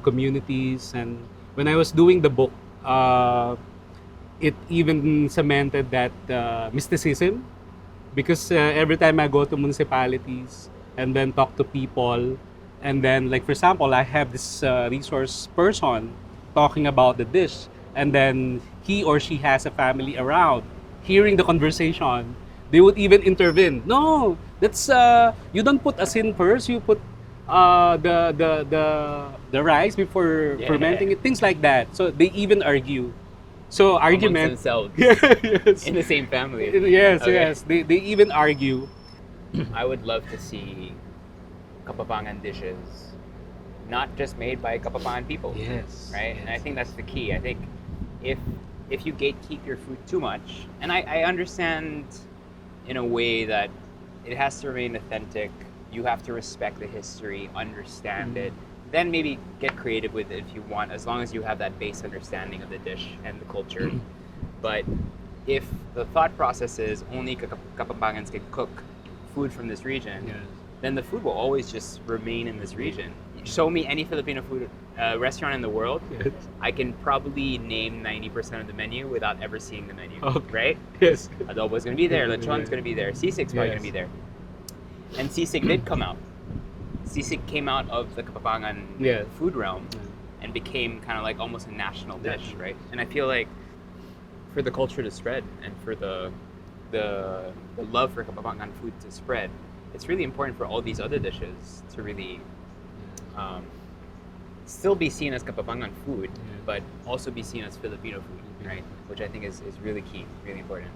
communities. And when I was doing the book, it even cemented that mysticism, because every time I go to municipalities and then talk to people, and then like for example, I have this resource person talking about the dish, and then he or she has a family around hearing the conversation, they would even intervene. No, that's you don't put asin first, you put the rice before fermenting it, things like that. So they even argue. So argument amongst themselves. Yes. In the same family. Yes, Okay. yes. They even argue. I would love to see Kapapangan dishes not just made by Kapapangan people. Yes. Right? And I think that's the key. I think if you gatekeep your food too much, and I understand in a way that it has to remain authentic, you have to respect the history, understand it, then maybe get creative with it if you want, as long as you have that base understanding of the dish and the culture. But if the thought process is only Kapampangans can cook food from this region, then the food will always just remain in this region. Show me any Filipino food restaurant in the world, I can probably name 90% of the menu without ever seeing the menu, right? Yes. Adobo is going to be there, lechon's going to be there, sisig's probably going to be there. And sisig did come out. Sisig came out of the Kapapangan food realm and became kind of like almost a national dish, right? And I feel like for the culture to spread and for the love for Kapapangan food to spread, it's really important for all these other dishes to really still be seen as Kapapangan food, but also be seen as Filipino food, right? Which I think is really key, really important.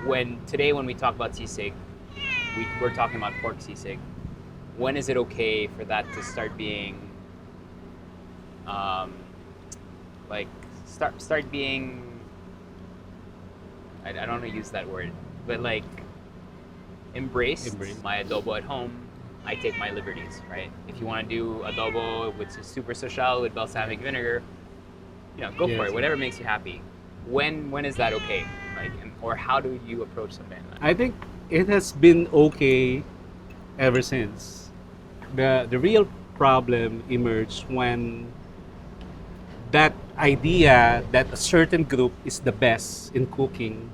When we talk about sisig, we're talking about pork sisig. When is it okay for that to start being, start being, I don't want to use that word, but like embraced. My adobo at home, I take my liberties, right? If you want to do adobo which is super social with balsamic vinegar, go for it. Whatever makes you happy. When is that okay? Or how do you approach something like that? I think it has been okay ever since. The real problem emerged when that idea that a certain group is the best in cooking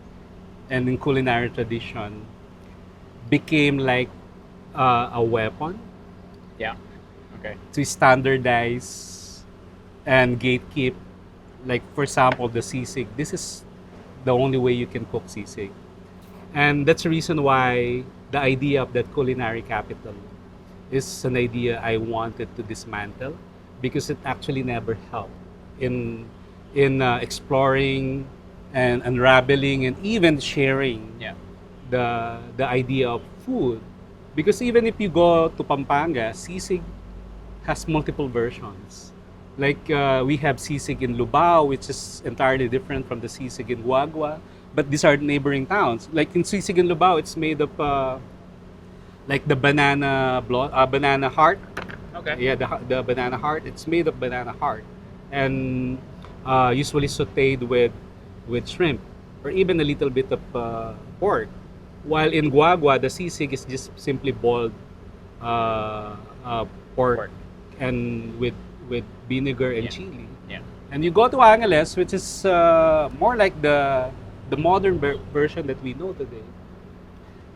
and in culinary tradition became like a weapon. Yeah. Okay. To standardize and gatekeep. Like for example, the sisig. This is the only way you can cook sisig. And that's the reason why the idea of that culinary capital is an idea I wanted to dismantle, because it actually never helped in exploring and unraveling and even sharing the idea of food. Because even if you go to Pampanga, sisig has multiple versions. Like we have sisig in Lubao, which is entirely different from the sisig in Guagua. But these are neighboring towns. Like in sisig in Lubao, it's made of like the banana heart. Okay. Yeah, the banana heart. It's made of banana heart, and usually sautéed with shrimp, or even a little bit of pork. While in guagua, the sisig is just simply boiled pork and with vinegar and chili. Yeah. And you go to Angeles, which is more like the modern version that we know today.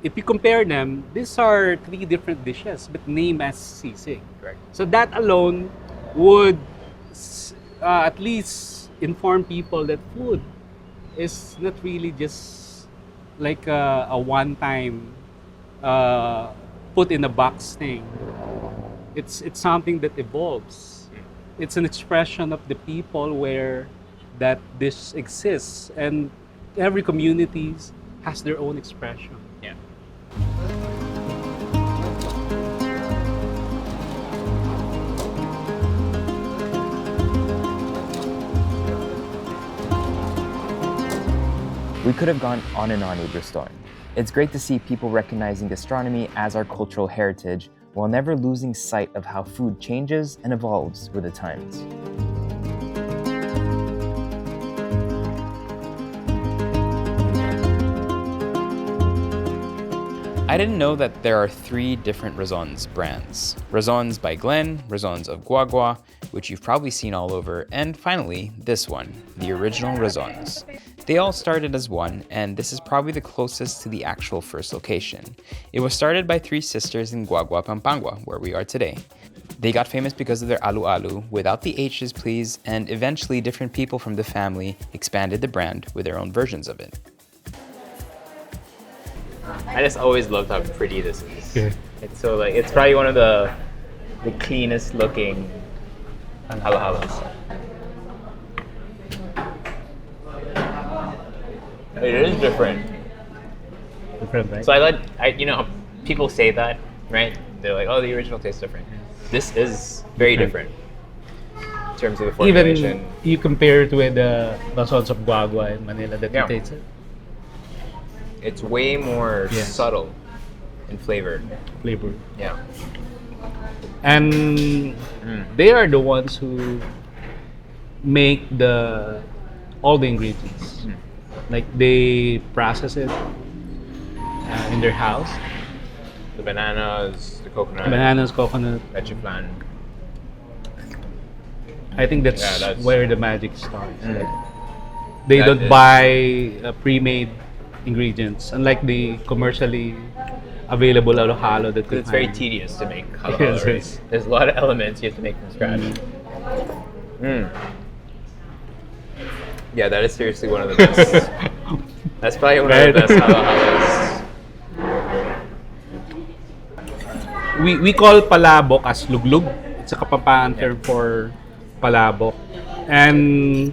If you compare them, these are three different dishes, but named as sisig. Correct. So that alone would at least inform people that food is not really just like a one-time put in a box thing. It's something that evolves. It's an expression of the people where that dish exists, and every community has their own expression. Yeah. We could have gone on and on with Ruston. It's great to see people recognizing gastronomy as our cultural heritage while never losing sight of how food changes and evolves with the times. I didn't know that there are 3 different Razons brands. Razons by Glenn, Razons of Guagua, which you've probably seen all over, and finally, this one, the original Razons. They all started as one, and this is probably the closest to the actual first location. It was started by 3 sisters in Guagua, Pampanga, where we are today. They got famous because of their alu-alu, without the H's please, and eventually different people from the family expanded the brand with their own versions of it. I just always loved how pretty this is. Yeah. It's so like it's probably one of the cleanest looking halo-halos. It is different. Different, right? So you know, people say that, right? They're like, oh, the original tastes different. This is very different in terms of the formulation. Even you compare it with the Razons of Guagua in Manila that you tasted. It's way more subtle in flavor. Yeah. And they are the ones who make all the ingredients. Like they process it in their house. The bananas, the coconut. Coconut. Leche flan. I think that's where the magic starts. Like, they That don't is- buy pre-made ingredients, unlike the commercially available halo-halo that It's very tedious to make halo-halo, Yes, right? yes. There's a lot of elements you have to make from scratch. Yeah, that is seriously one of the best. That's probably one of the best halo-halos. We call palabok as luglug. It's a Kapampangan term for palabok. And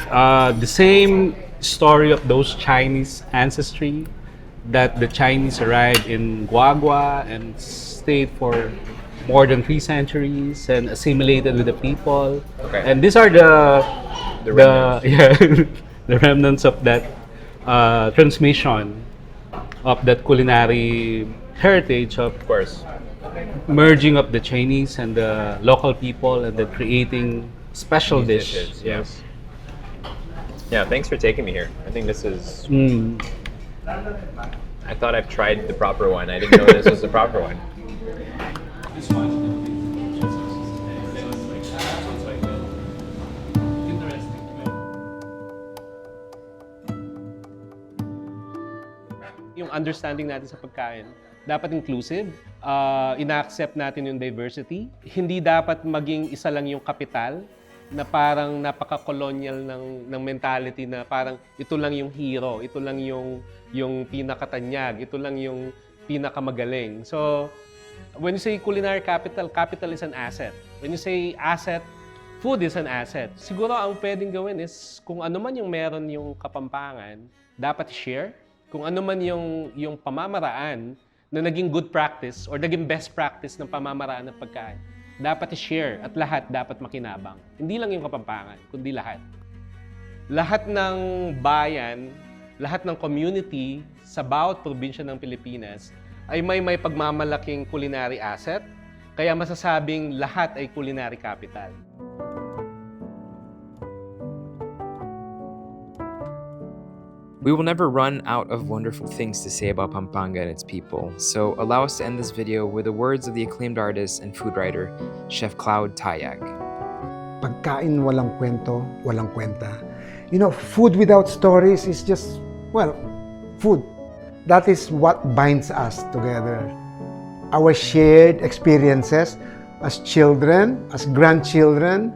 the same story of those Chinese ancestry, that the Chinese arrived in Guagua and stayed for more than 3 centuries and assimilated with the people. Okay. And these are the remnants. the remnants of that transmission of that culinary heritage of course, merging of the Chinese and the local people and then creating special These dishes. dishes, yes. Yeah, thanks for taking me here. I think this is. I thought I've tried the proper one. I didn't know this was the proper one. Yung understanding natin sa pagkain, dapat inclusive. Ina-accept natin yung diversity. Hindi dapat maging isa lang yung kapital na parang napaka-colonial ng mentality na parang ito lang yung hero, ito lang yung pinakatanyag, ito lang yung pinakamagaling. So, when you say culinary capital, capital is an asset. When you say asset, food is an asset. Siguro ang pwedeng gawin is kung ano man yung meron yung Kapampangan, dapat share. Kung ano man yung pamamaraan na naging good practice or naging best practice ng pamamaraan ng pagkain, dapat i-share at lahat dapat makinabang. Hindi lang yung Kapampangan, kundi lahat. Lahat ng bayan, lahat ng community sa bawat probinsya ng Pilipinas ay may pagmamalaking culinary asset Kaya masasabing lahat ay culinary capital. We will never run out of wonderful things to say about Pampanga and its people, so allow us to end this video with the words of the acclaimed artist and food writer, Chef Cloud Tayag. Pagkain walang kwento, walang kwenta. You know, food without stories is just, well, food. That is what binds us together. Our shared experiences as children, as grandchildren,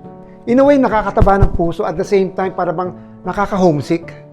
in a way nakakataba ng puso, at the same time para bang nakaka-homesick.